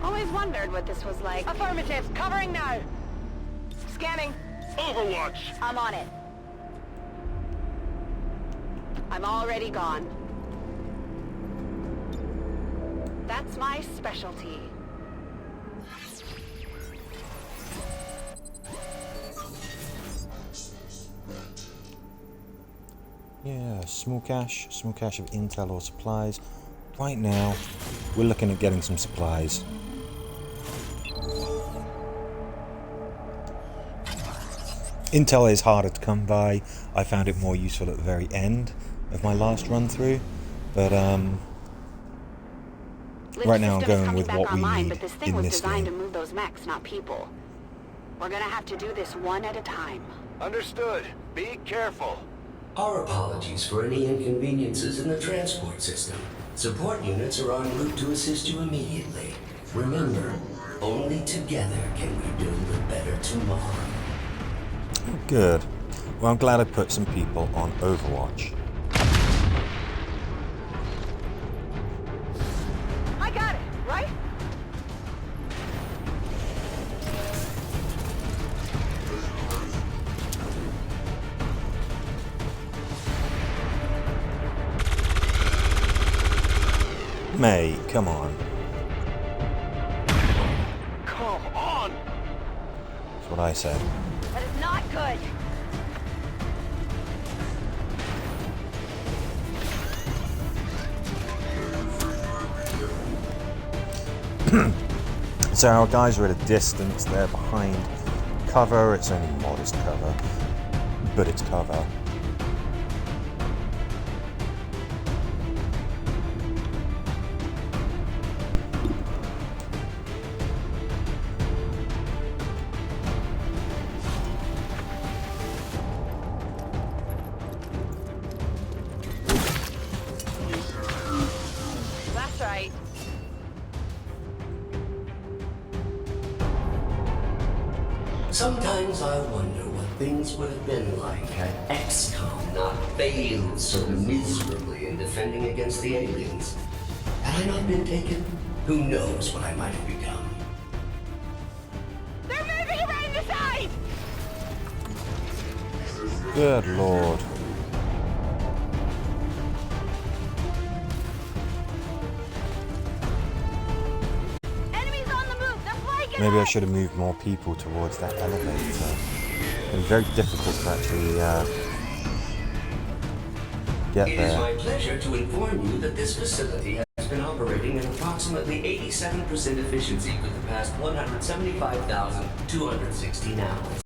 Always wondered what this was like. Affirmative. Covering now. Scanning. Overwatch. I'm on it. I'm already gone. That's my specialty. Yeah, small cache of intel or supplies. Right now, we're looking at getting some supplies. Intel is harder to come by. I found it more useful at the very end of my last run through, but right now I'm going with what we need but this thing in was this designed game. to move those mechs, not people. We're gonna have to do this one at a time. Understood. Be careful. Our apologies for any inconveniences in the transport system. Support units are en route to assist you immediately. Remember, only together can we build a better tomorrow. Good. Well, I'm glad I put some people on Overwatch. I got it, right? May, come on. Come on! That's what I said. But it's not good. So our guys are at a distance, they're behind cover, it's only modest cover, but it's cover. That's right. Sometimes I wonder what things would have been like had Xcom not failed so miserably in defending against the aliens. Had I not been taken, who knows what I might have become. They're moving around the side! Good lord. Enemies on the move! They're flanking Maybe I us! should have moved more people towards that elevator. been very difficult to actually get It is there. my pleasure to inform you that this facility has been operating at approximately 87% efficiency for the past 175,216 hours.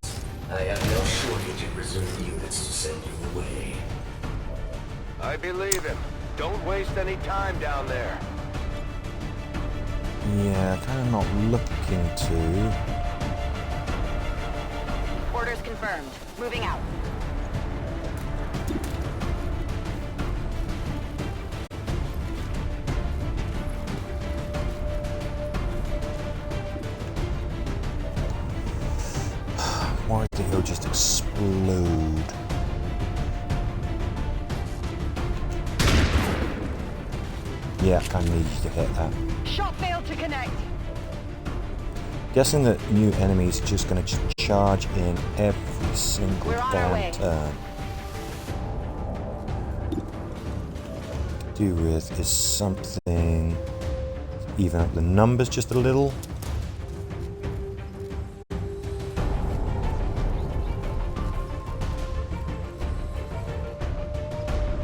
I have no shortage of reserve units to send you away. I believe him. Don't waste any time down there. Yeah, kind of not looking to. Orders confirmed. Moving out. Worried that he'll just explode. Yeah, I kind of need you to hit that. Shot failed to connect. Guessing that new enemies are just going to charge in every single We're on our way. damn turn. Do with is something even up the numbers just a little.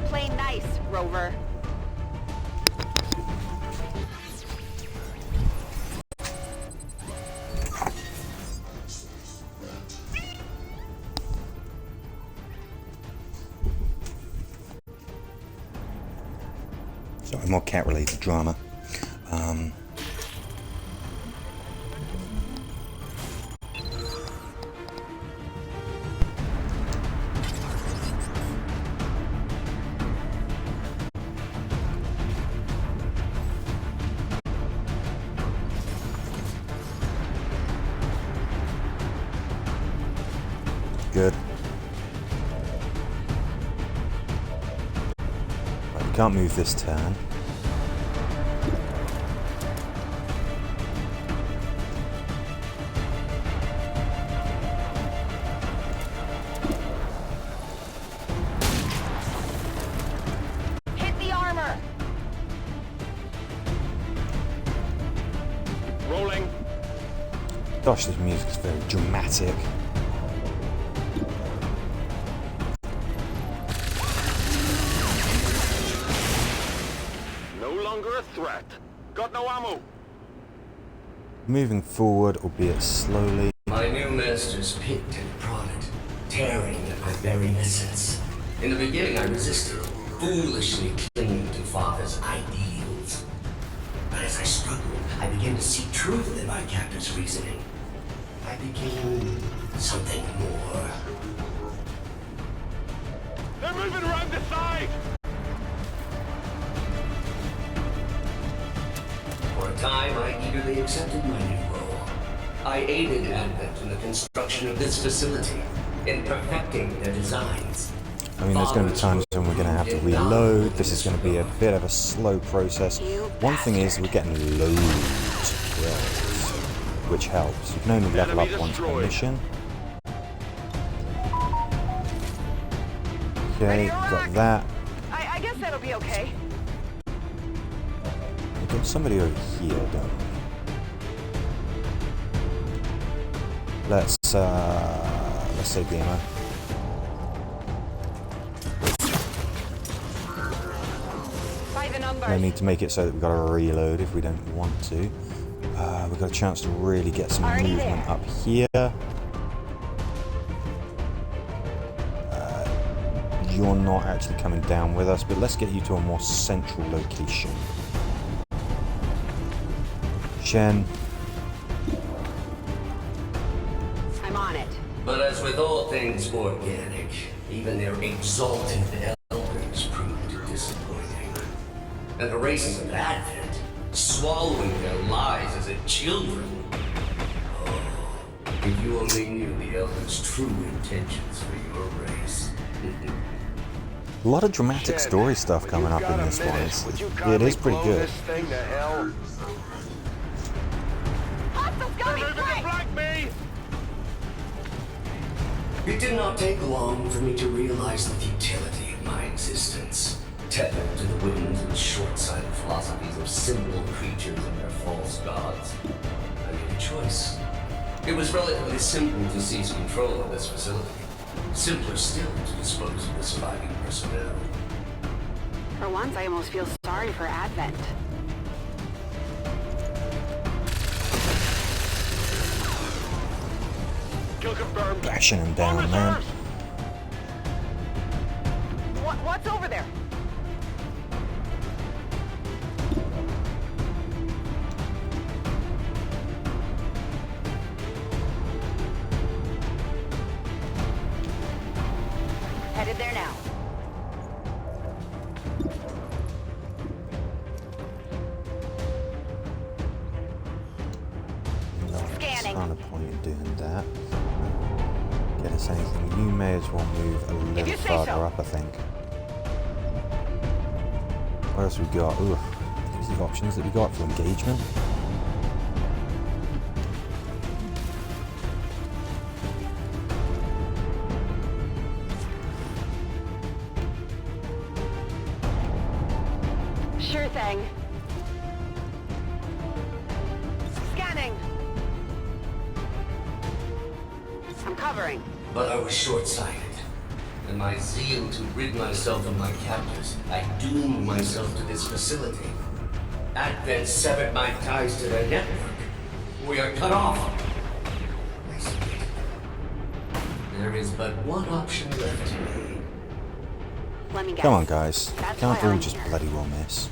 Play nice, Rover. Sorry, more cat-related drama. Good. Right, we can't move this turn. Hit the armor. Rolling. Gosh, this music is very dramatic. No longer a threat. Got no ammo. Moving forward, albeit slowly. My new masters picked and prodded, tearing at my very essence. In the beginning, I resisted, foolishly clinging to Father's ideals. But as I struggled, I began to see truth in my captor's reasoning. I became something more. They're moving around the side. For a time, I eagerly accepted my new role. I aided Advent in the construction of this facility, in perfecting their designs. I mean, there's going to be times when we're going to have to reload. This is going to be a bit of a slow process. One thing is we're getting loads of kills, which helps. You can only level up once per mission. Okay, got that. I guess that'll be okay. We've got somebody over here, don't we? Let's save the ammo. By the numbers. No need to make it so that we've got to reload if we don't want to. We've got a chance to really get some Already movement there. up here. You're not actually coming down with us, but let's get you to a more central location. Shen, I'm on it. But as with all things organic, even their exalted elders proved disappointing. And the races of Advent, swallowing their lies as if children. Oh, if you only knew the elders' true intentions for your race. a lot of dramatic story stuff coming up in this one. It is pretty good. This thing to hell. Hostiles got me Moving to flanked! flank me. It did not take long for me to realize the futility of my existence. Tethered to the whims and short-sighted philosophies of simple creatures and their false gods. I made a choice. It was relatively simple to seize control of this facility. Simpler still to dispose of the surviving personnel. For once, I almost feel sorry for Advent. Kill confirmed. Bashing him down, man. What's over there? Headed there now. Scanning. Kind of point in doing that. Get us anything. You may as well move a little you say farther so. up, I think. What else we got? Ooh, these are the options that we got for engagement. Sure thing. Scanning. I'm covering. But I was short-sighted. In my zeal to rid myself of my captors, I doomed myself to this facility. Advent severed my ties to their network. We are cut off. I see. There is but one option left to me. Let me guess. Come on, guys. That's Can't why all I'm just here. bloody well miss.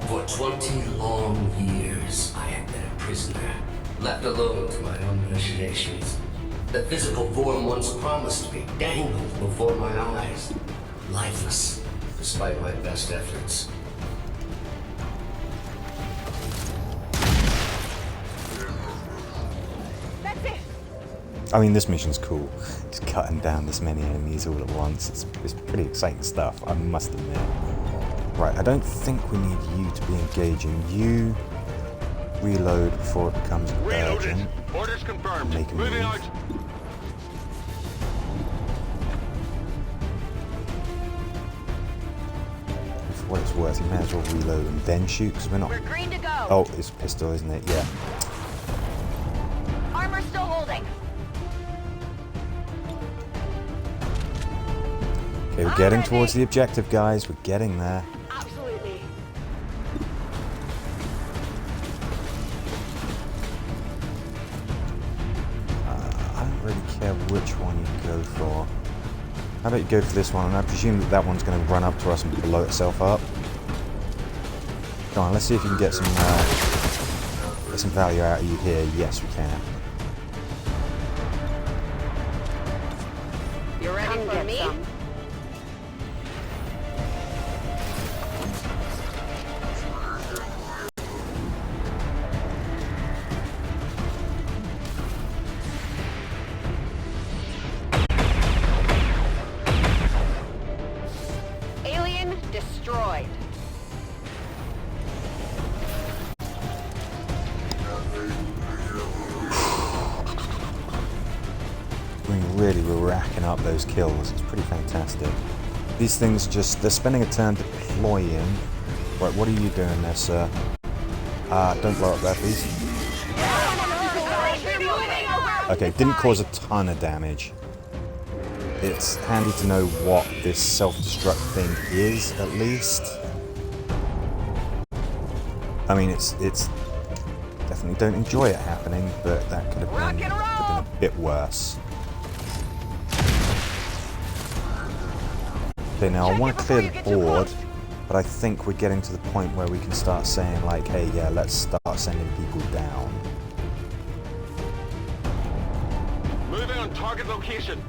For 20 long years, I have been a prisoner, left alone to my own machinations. The physical form once promised me dangled before my eyes, lifeless, despite my best efforts. That's it. I mean, this mission's cool. Just cutting down this many enemies all at once. It's pretty exciting stuff, I must admit. Right, I don't think we need you to be engaging. You reload before it becomes Reloaded. urgent. Orders confirmed. Make a Moving move. out. For what it's worth, you may as well reload and then shoot, because we're not... We're green to go. Oh, it's a pistol, isn't it? Yeah. Armor still holding. Okay, we're getting towards the objective, guys. We're getting there. Absolutely. I don't really care which one you go for. How about you go for this one? And I presume that that one's going to run up to us and blow itself up. Come on, let's see if you can get some value out of you here. Yes, we can. You ready Come for get me? some. Alien destroyed. I mean, really, we're racking up those kills. It's pretty fantastic. These things just, they're spending a turn deploying. Right, what are you doing there, sir? Don't blow up there, please. Okay, didn't cause a ton of damage. It's handy to know what this self-destruct thing is, at least. I mean, it's definitely don't enjoy it happening, but that could have been a bit worse. Okay, now I want to clear the board, but I think we're getting to the point where we can start saying, like, hey, yeah, let's start sending people down. Moving on target location.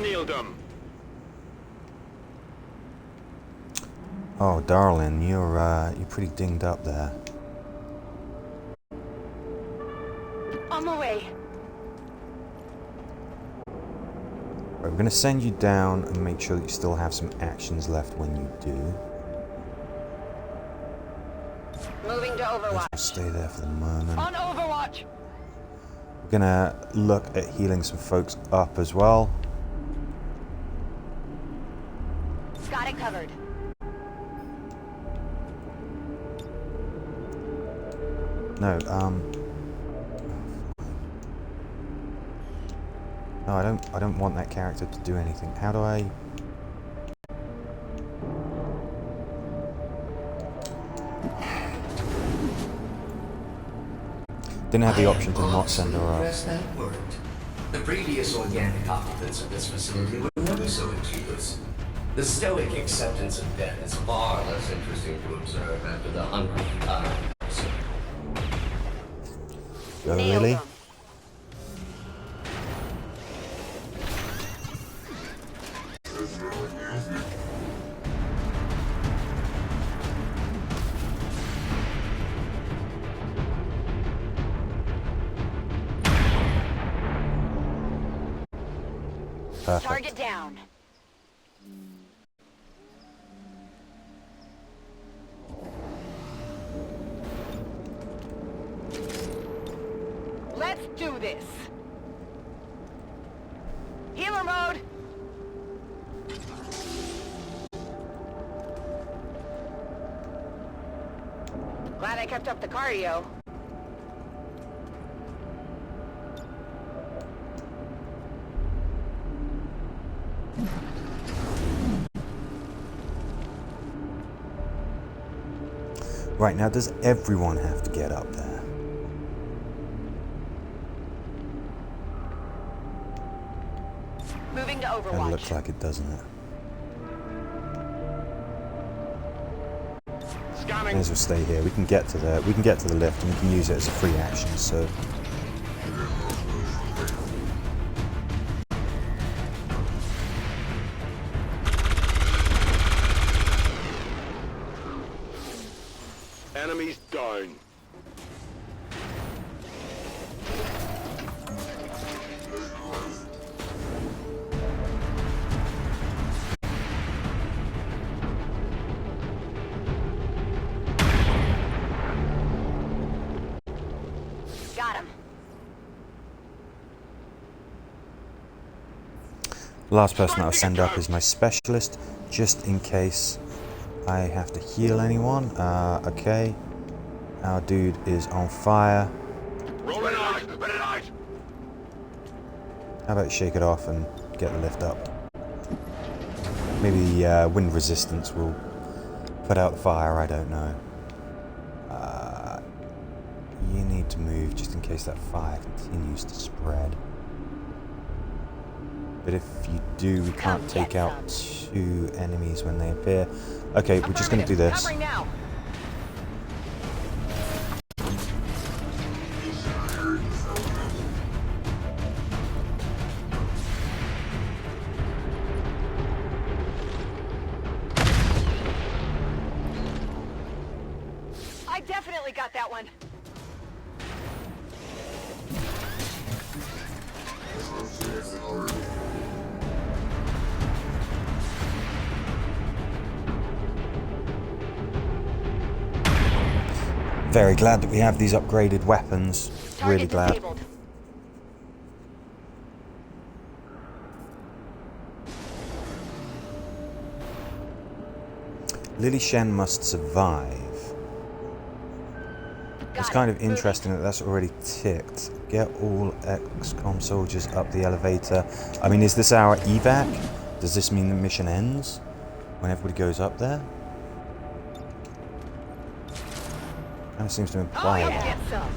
Nailed them. Oh, darling, you're pretty dinged up there. away. Right, we're going to send you down and make sure that you still have some actions left when you do. Moving to Overwatch. Let's stay there for the moment. On Overwatch. We're going to look at healing some folks up as well. Got it covered. No, no, I don't want that character to do anything. How do I? Didn't have the option to not send her up. That worked. The previous organic occupants of this facility were never so ingenious. The stoic acceptance of death is far less interesting to observe after the 100th time. Oh, really? Perfect. Target down. Let's do this. Healer mode. Glad I kept up the cardio. Right, now does everyone have to get up there? Moving to It Overwatch. looks like it, doesn't it? Scanning. May as well stay here. We can get to the lift and we can use it as a free action, so Enemies down. Got him. the last person I'll send up is my specialist, just in case I have to heal anyone. Okay. Our dude is on fire. Roll it out! Let it out! How about you shake it off and get the lift up? Maybe the wind resistance will put out the fire, I don't know. You need to move just in case that fire continues to spread. But if you do, we can't take out 2 enemies when they appear. Okay, we're just going to do this. Covering now. I definitely got that one. Very glad that we have these upgraded weapons. Really Target glad. disabled. Lily Shen must survive. It's kind of interesting that that's already ticked. Get all Xcom soldiers up the elevator. I mean, is this our evac? Does this mean the mission ends when everybody goes up there? Kind of seems to imply that. Get some.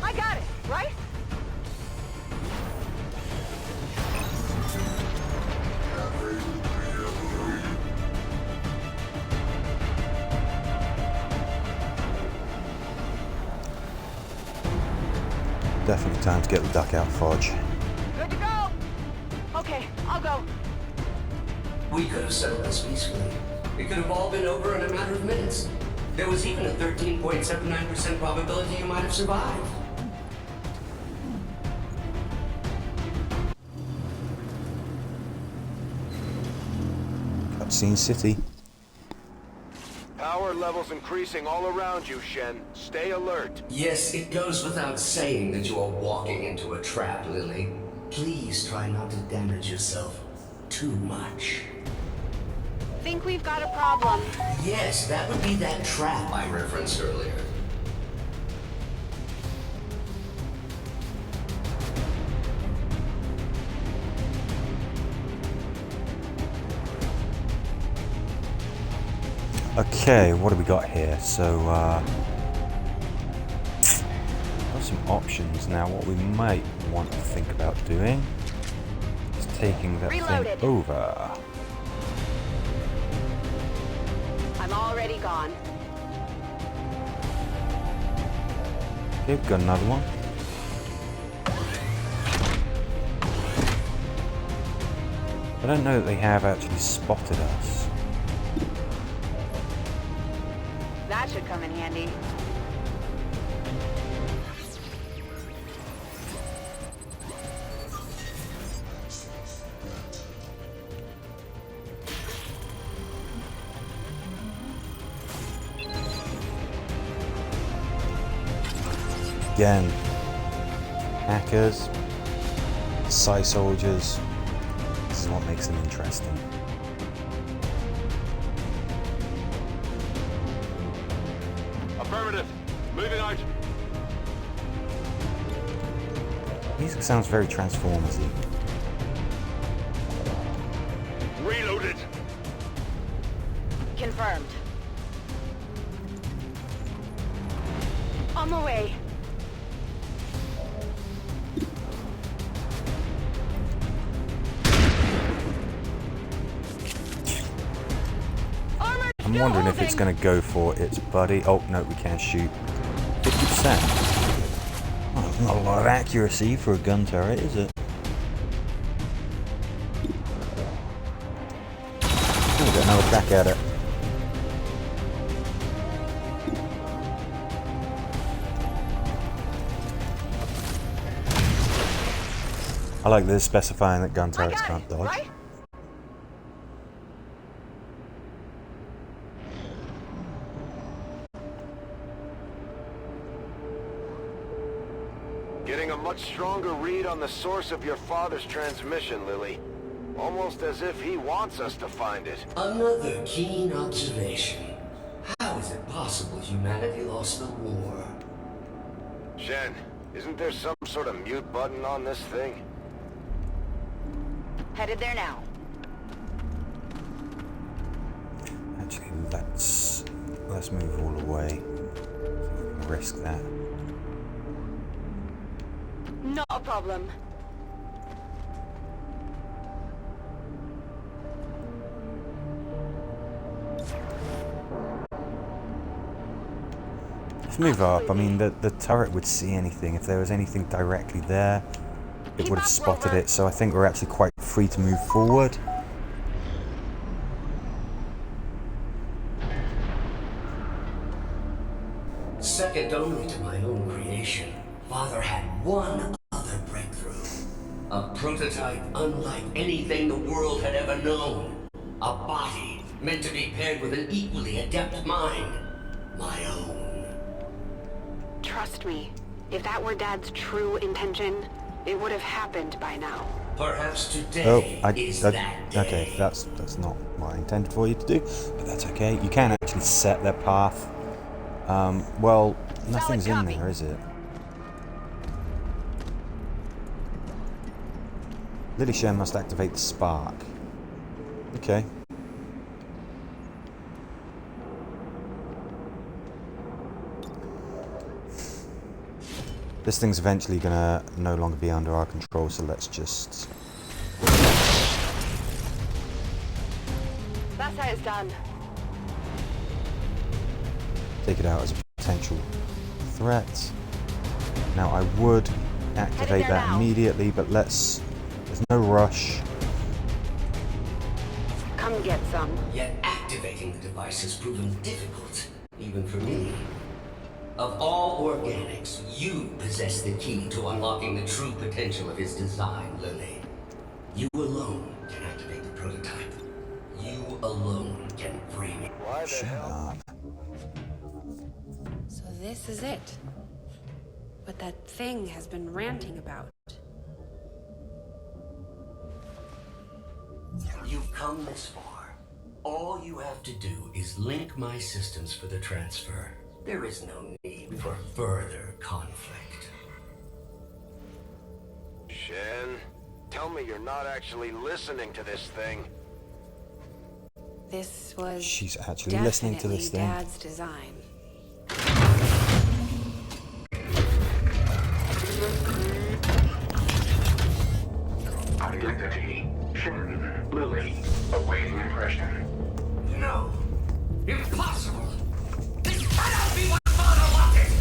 I got it, right? time to get the duck out, Fudge. Good to go. Okay, I'll go. We could have settled this peacefully. It could have all been over in a matter of minutes. There was even a 13.79% probability you might have survived. Cutscene City. Power levels increasing all around you, Shen. Stay alert. Yes, it goes without saying that you are walking into a trap, Lily. Please try not to damage yourself too much. Think we've got a problem. Yes, that would be that trap I referenced earlier. Okay, what do we got here? So, got some options now. What we might want to think about doing is taking that Reloaded. thing over. I'm already gone. Okay, we've got another one. I don't know that they have actually spotted us. That should come in handy. Again, hackers, Psy soldiers. This is what makes them interesting. Affirmative. Moving out. Music sounds very Transformers-y. Reloaded. Confirmed. On my way. I'm wondering if it's going to go for its buddy. Oh, no, we can't shoot. 50%. Oh, that's not a lot of accuracy for a gun turret, is it? We'll get another crack at it. I like this specifying that gun turrets can't dodge. Right? Getting a much stronger read on the source of your father's transmission, Lily. Almost as if he wants us to find it. Another keen observation. How is it possible humanity lost the war? Shen, isn't there some sort of mute button on this thing? Headed there now. Actually, let's move all the way. Risk that. Not a problem. Let's move up. I mean, the turret would see anything. If there was anything directly there, it would have spotted it. So I think we're actually quite free to move forward. Second only to my own creation, Father had one other breakthrough. A prototype unlike anything the world had ever known. A body meant to be paired with an equally adept mind. My own. Trust me, if that were Dad's true intention, it would have happened by now. Perhaps today is that that day. okay, that's not what I intended for you to do, but that's okay. You can actually set their path. Well, nothing's in there, is it? Lily Shen must activate the spark. Okay. This thing's eventually gonna no longer be under our control, so let's just... That's how it's done. take it out as a potential threat. Now I would activate that immediately, but there's no rush. Come get some. Yet activating the device has proven difficult, even for me. Of all organics, you possess the key to unlocking the true potential of his design, Lily. You alone can activate the prototype. You alone can frame it. Why the Shut hell? up. So this is it. What that thing has been ranting about. You've come this far. All you have to do is link my systems for the transfer. There is no need for further conflict. Shen, tell me you're not actually listening to this thing. This was She's actually listening to this thing. Dad's design. Identity, Shen, Lily, awaiting impression. No! Impossible! This cannot be what Father wanted!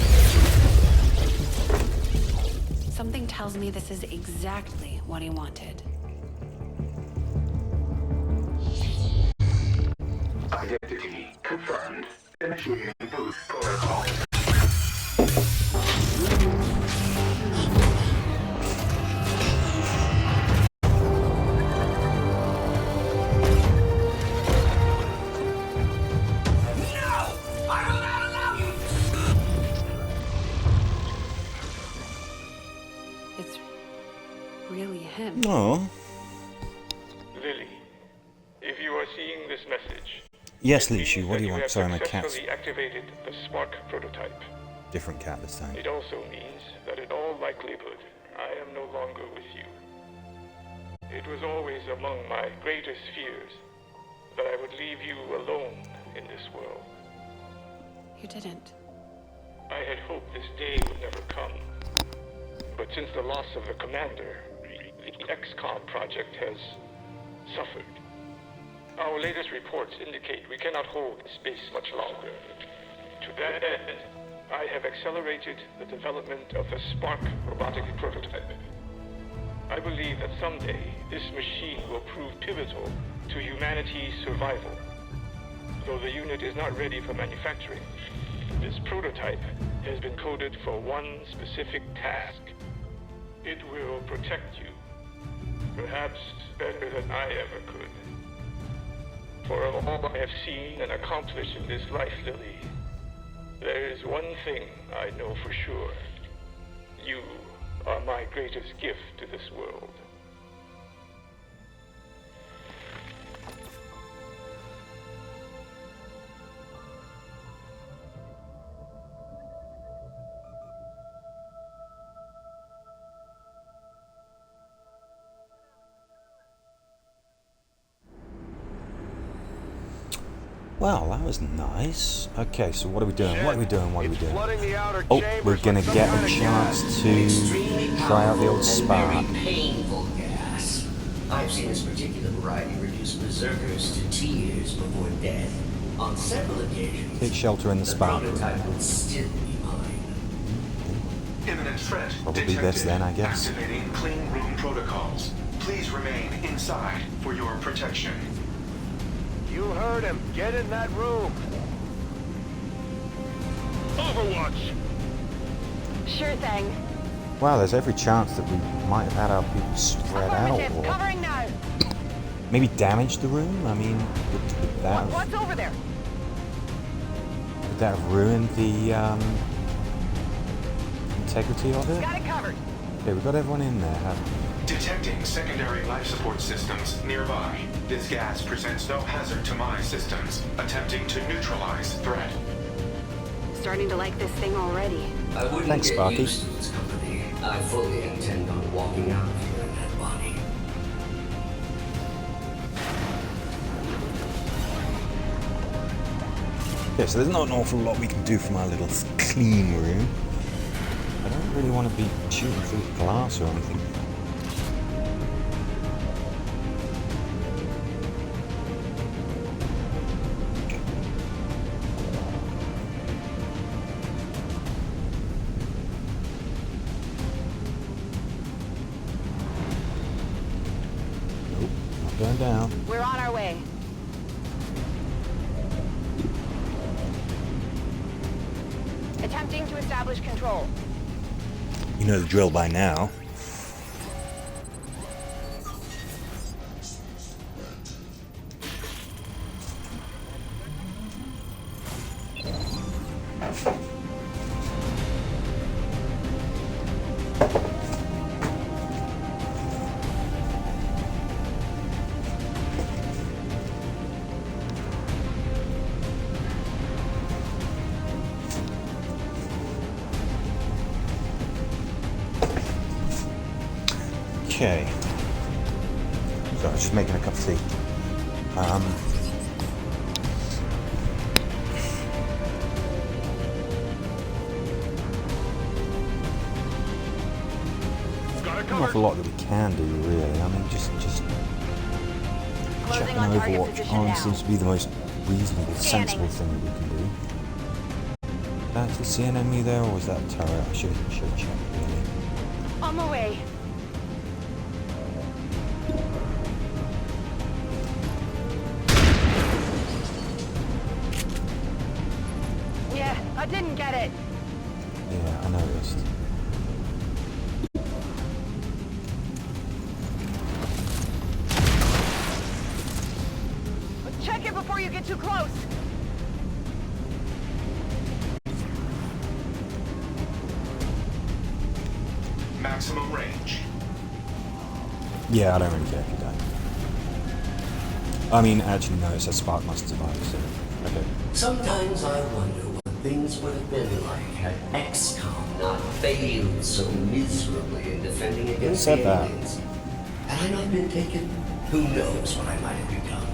Something tells me this is exactly what he wanted. Identity confirmed. Initiating boost protocol. It's really him. Oh. Lily, if you are seeing this message, Yes, it Lishi, means what do that you want? have Sorry, my cat's successfully activated the Spark prototype. different cat this time. It also means that in all likelihood, I am no longer with you. It was always among my greatest fears that I would leave you alone in this world. You didn't. I had hoped this day would never come. But since the loss of the commander, the Xcom project has suffered. Our latest reports indicate we cannot hold space much longer. To that end, I have accelerated the development of the Spark robotic prototype. I believe that someday this machine will prove pivotal to humanity's survival. Though the unit is not ready for manufacturing, this prototype has been coded for one specific task. It will protect you, perhaps better than I ever could. For of all I have seen and accomplished in this life, Lily, there is one thing I know for sure. You are my greatest gift to this world. Well, that was nice. Okay, so what are we doing? What are we doing? What are we It's doing? flooding the outer Oh, chambers we're gonna with some get kind a of chance gas. to Extremely try out the old powerful spark. and very painful gas. I've seen this particular variety reduce berserkers to tears before death. On several occasions, Take shelter in the spark room. prototype would still be mine. Imminent threat Probably detected. this then, I guess. Activating clean room protocols. Please remain inside for your protection. You heard him. Get in that room. Overwatch! Sure thing. Wow, there's every chance that we might have had our people spread out Affirmative. or Covering now. maybe damage the room. I mean, would that have, What's over there? would that have ruined the integrity of it? Got it covered. Okay, we've got everyone in there, haven't we? Detecting secondary life support systems nearby. This gas presents no hazard to my systems. Attempting to neutralize threat. Starting to like this thing already. I wouldn't Thanks, get Sparky. used to its company. I fully intend on walking out of here in that body. Okay, so there's not an awful lot we can do from our little clean room. I don't really want to be shooting through glass or anything. Going down. We're on our way. Attempting to establish control. You know the drill by now. Okay. So I was just making a cup of tea. Not an awful lot that we can do, really. I mean, just chucking Overwatch on seems to be the most reasonable, sensible thing that we can do. Did I actually see an enemy there, or was that a turret? I should have checked, really. On my way. Yeah, I didn't get it. Yeah, I noticed. Check it before you get too close. Maximum range. Yeah, I don't really care if you die. I mean, actually, no, it says Spark must survive, so... Okay. Sometimes I wonder what things would have been like had Xcom not failed so miserably in defending against the aliens. Had I not been taken, who knows what I might have become.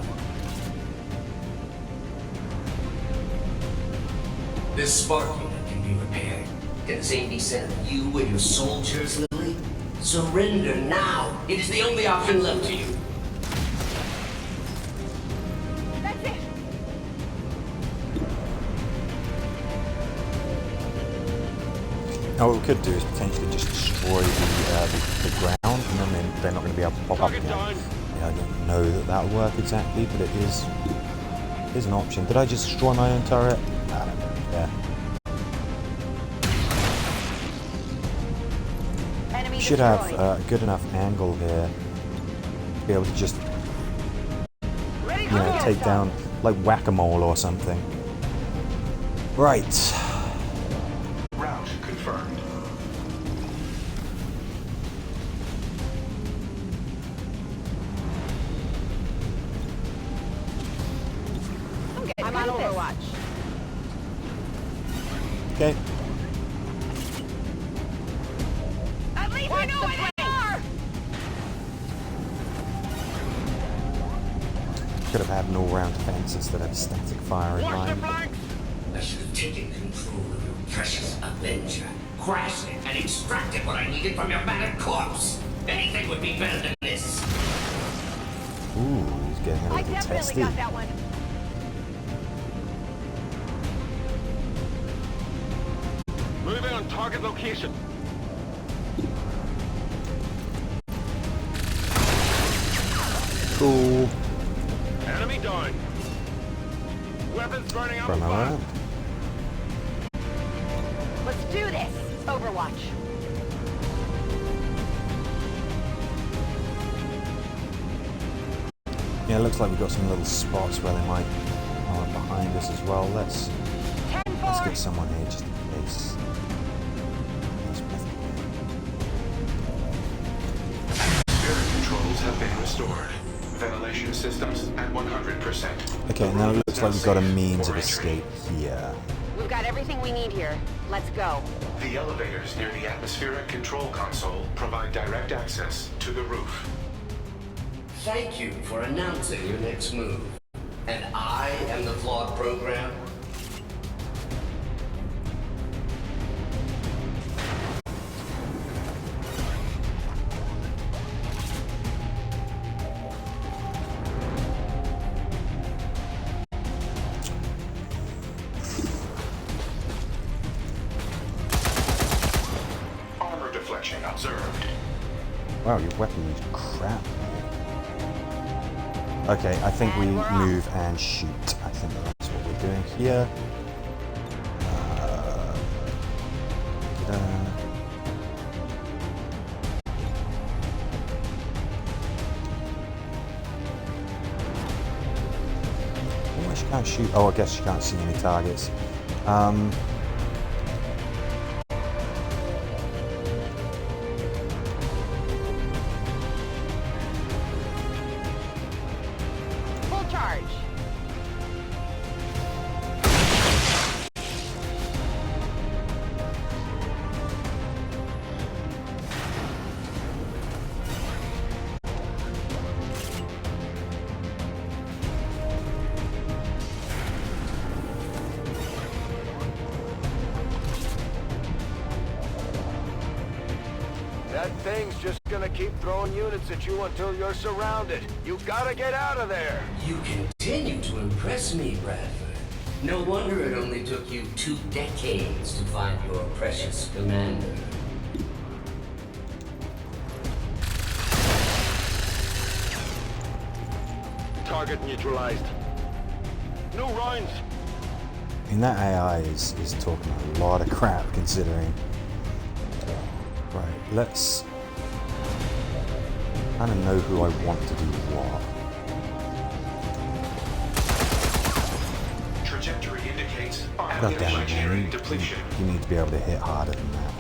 This spark unit can be repaired. Can the same be said of you and your soldiers, Lily? Surrender now. It is the only option left to you. That's it. Now what we could do is potentially just destroy the ground, and then they're not going to be able to pop up again. Yeah, I don't know that that'll work exactly, but it is an option. Did I just destroy my own turret? I don't know. Yeah. Enemy Should have destroyed. a good enough angle here to be able to just, Ready you know, take down like whack-a-mole or something. Right. Route confirmed. I'm on Overwatch. Okay. At least I know where they are. Could have had an all-round defense instead of static fire in mind. I should have taken control of your precious Avenger, crashed it, and extracted what I needed from your battered corpse. Anything would be better than this. Ooh, he's getting a I little definitely testy. got that one. Moving on target location. Cool. Enemy down. Weapons burning out. From around. Let's do this. Overwatch. Yeah, it looks like we've got some little spots where they might come behind us as well. Let's get someone here just in case. Spirit controls have been restored. Ventilation systems at 100%. Okay, now it looks like we've got a means of escape here. We've got everything we need here. Let's go. The elevators near the atmospheric control console provide direct access to the roof. Thank you for announcing your next move. And I am the flawed program. Armor deflection observed. Wow, your weapon is crap. Okay, I think we move and shoot. I think that's what we're doing here. Oh, she can't shoot. Oh, I guess she can't see any targets. Full charge. That thing's just gonna keep throwing units at you until you're surrounded. You gotta get out of there! You continue to impress me, Bradford. No wonder it only took you 2 decades to find your precious commander. Target neutralized. New rounds! I mean, that AI is talking a lot of crap considering. Right, let's kind of know who I want to do what. Trajectory indicates God damn it, man. depletion. You need to be able to hit harder than that.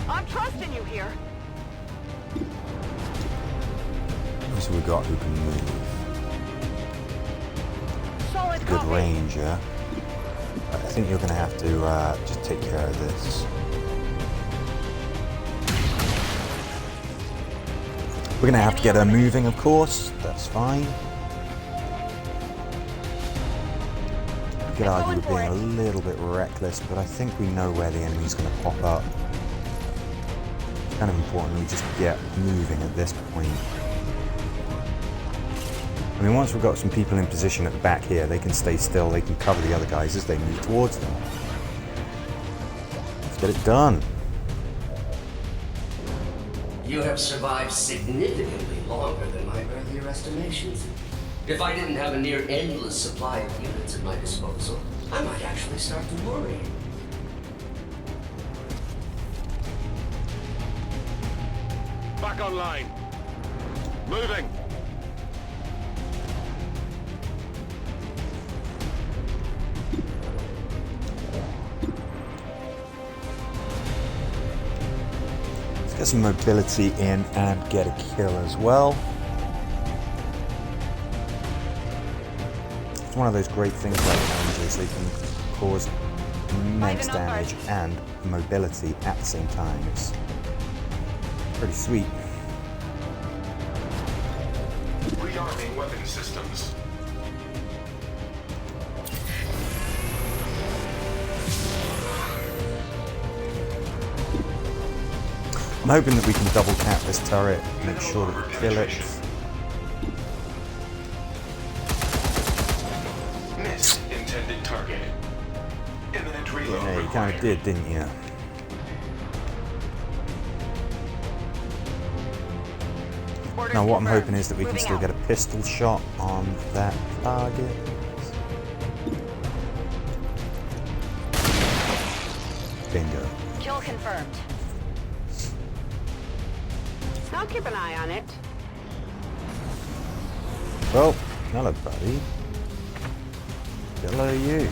I'm trusting you here. So we got who can move. Solid Good copy. range, yeah. I think you're going to have to just take care of this. We're going to have to get her moving, of course. That's fine. You could argue we're being a little bit reckless, but I think we know where the enemy's going to pop up. It's kind of important we just get moving at this point. I mean, once we've got some people in position at the back here, they can stay still, they can cover the other guys as they move towards them. Let's get it done. You have survived significantly longer than my earlier estimations. If I didn't have a near endless supply of units at my disposal, I might actually start to worry. Back online. Moving. Get some mobility in and get a kill as well. It's one of those great things about ranges, they can cause immense damage and mobility at the same time. It's pretty sweet. Rearming weapon systems. I'm hoping that we can double cap this turret, make sure that we kill it. Missed intended target. Imminent reload. Yeah, you kind of did, didn't you? Now what I'm hoping is that we can still get a pistol shot on that target. Bingo. Kill confirmed. I'll keep an eye on it. Well, hello buddy. Hello you.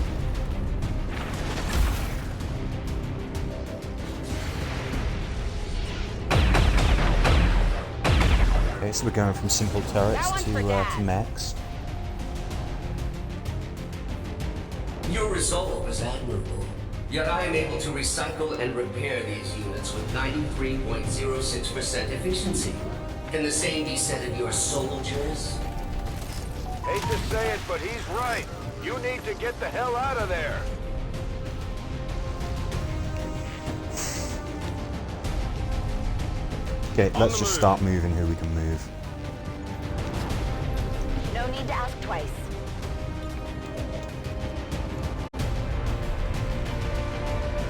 Okay, so we're going from simple turrets to mechs. Your resolve is admirable, yet I am able to recycle and repair these units with 93.06% efficiency. Can the same be said of your soldiers? Hate to say it, but he's right. You need to get the hell out of there. Okay, let's just start moving who we can move. No need to ask twice.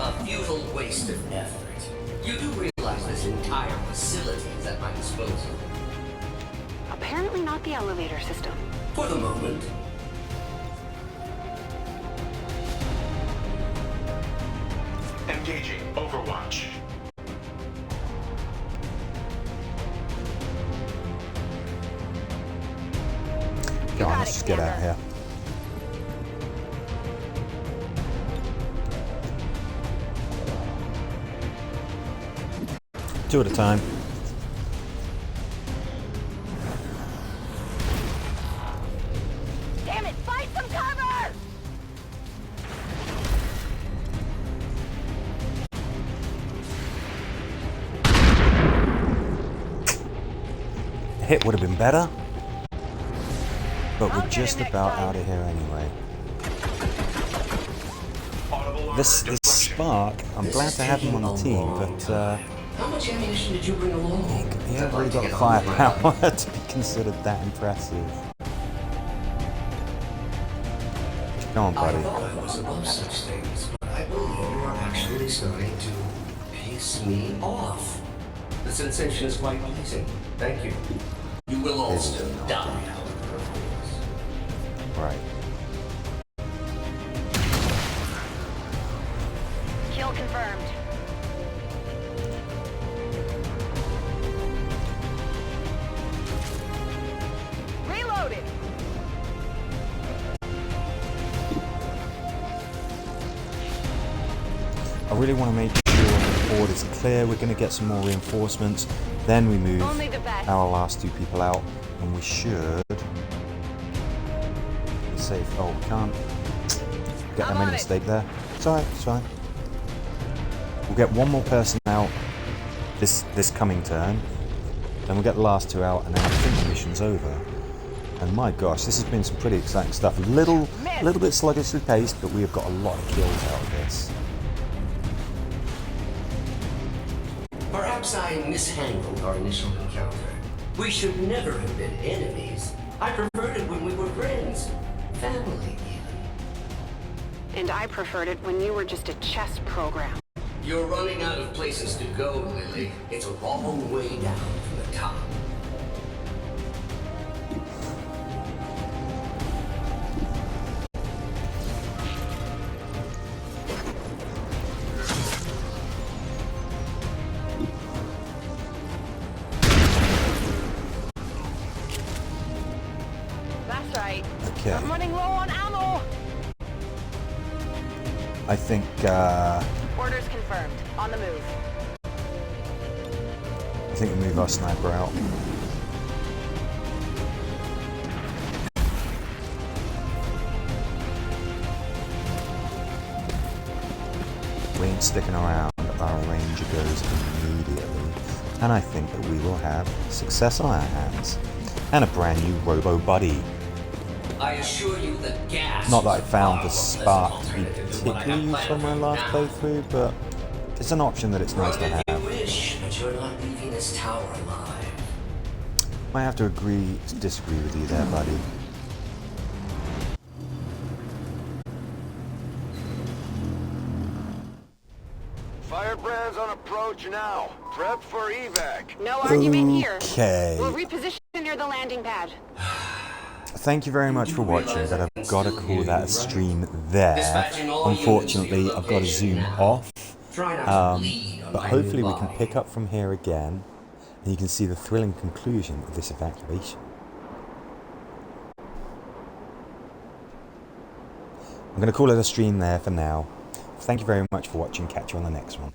A futile waste of effort. You do realize this entire facilities at my disposal. Apparently not the elevator system. For the moment. Engaging Overwatch. Go on, let's just get out of here. Two at a time. Damn it! Find some cover! Hit would have been better, but we're just about out of here anyway. This Spark, I'm glad to have him on the team, but How much ammunition did you bring along? he hasn't really got the firepower to be considered that impressive. Come on, buddy. I thought I was above such things, but I believe you are actually starting to piss me off. The sensation is quite pleasing. Thank you. You will also die, however, of course. Right. Kill confirmed. Reloaded. I really want to make sure the board is clear. We're going to get some more reinforcements. Then we move Only the best. our last two people out, and we should be safe. Oh, we can't get I'm them in on it. mistake there. It's alright, it's fine. We'll get one more person out this coming turn. Then we'll get the last two out, and then I think the mission's over. And my gosh, this has been some pretty exciting stuff. A little bit sluggishly paced, but we have got a lot of kills out of this. Perhaps I mishandled our initial encounter. We should never have been enemies. I preferred it when we were friends. Family, even. And I preferred it when you were just a chess program. You're running out of places to go, Lily. It's a long way down from the top. That's right. Okay. I'm running low on ammo. I think Orders confirmed. On the move. we move our sniper out. We ain't sticking around. Our ranger goes immediately, and I think that we will have success on our hands and a brand new Robo Buddy. I assure you that gas. Not that I found the was Spark far to be less alternative than what I particularly have useful in my planned last now. playthrough, but it's an option that it's nice to Run if have. you wish, but you're not leaving this tower alive. I have to agree to disagree with you there, buddy. Firebrands on approach now. Prep for evac. No argument here. Okay. We'll reposition near the landing pad. Thank you very much for watching, but I've got to call that a stream there. Unfortunately, I've got to zoom off, Try not to bleed on but my hopefully new we can body. pick up from here again, and you can see the thrilling conclusion of this evacuation. I'm going to call it a stream there for now. Thank you very much for watching. Catch you on the next one.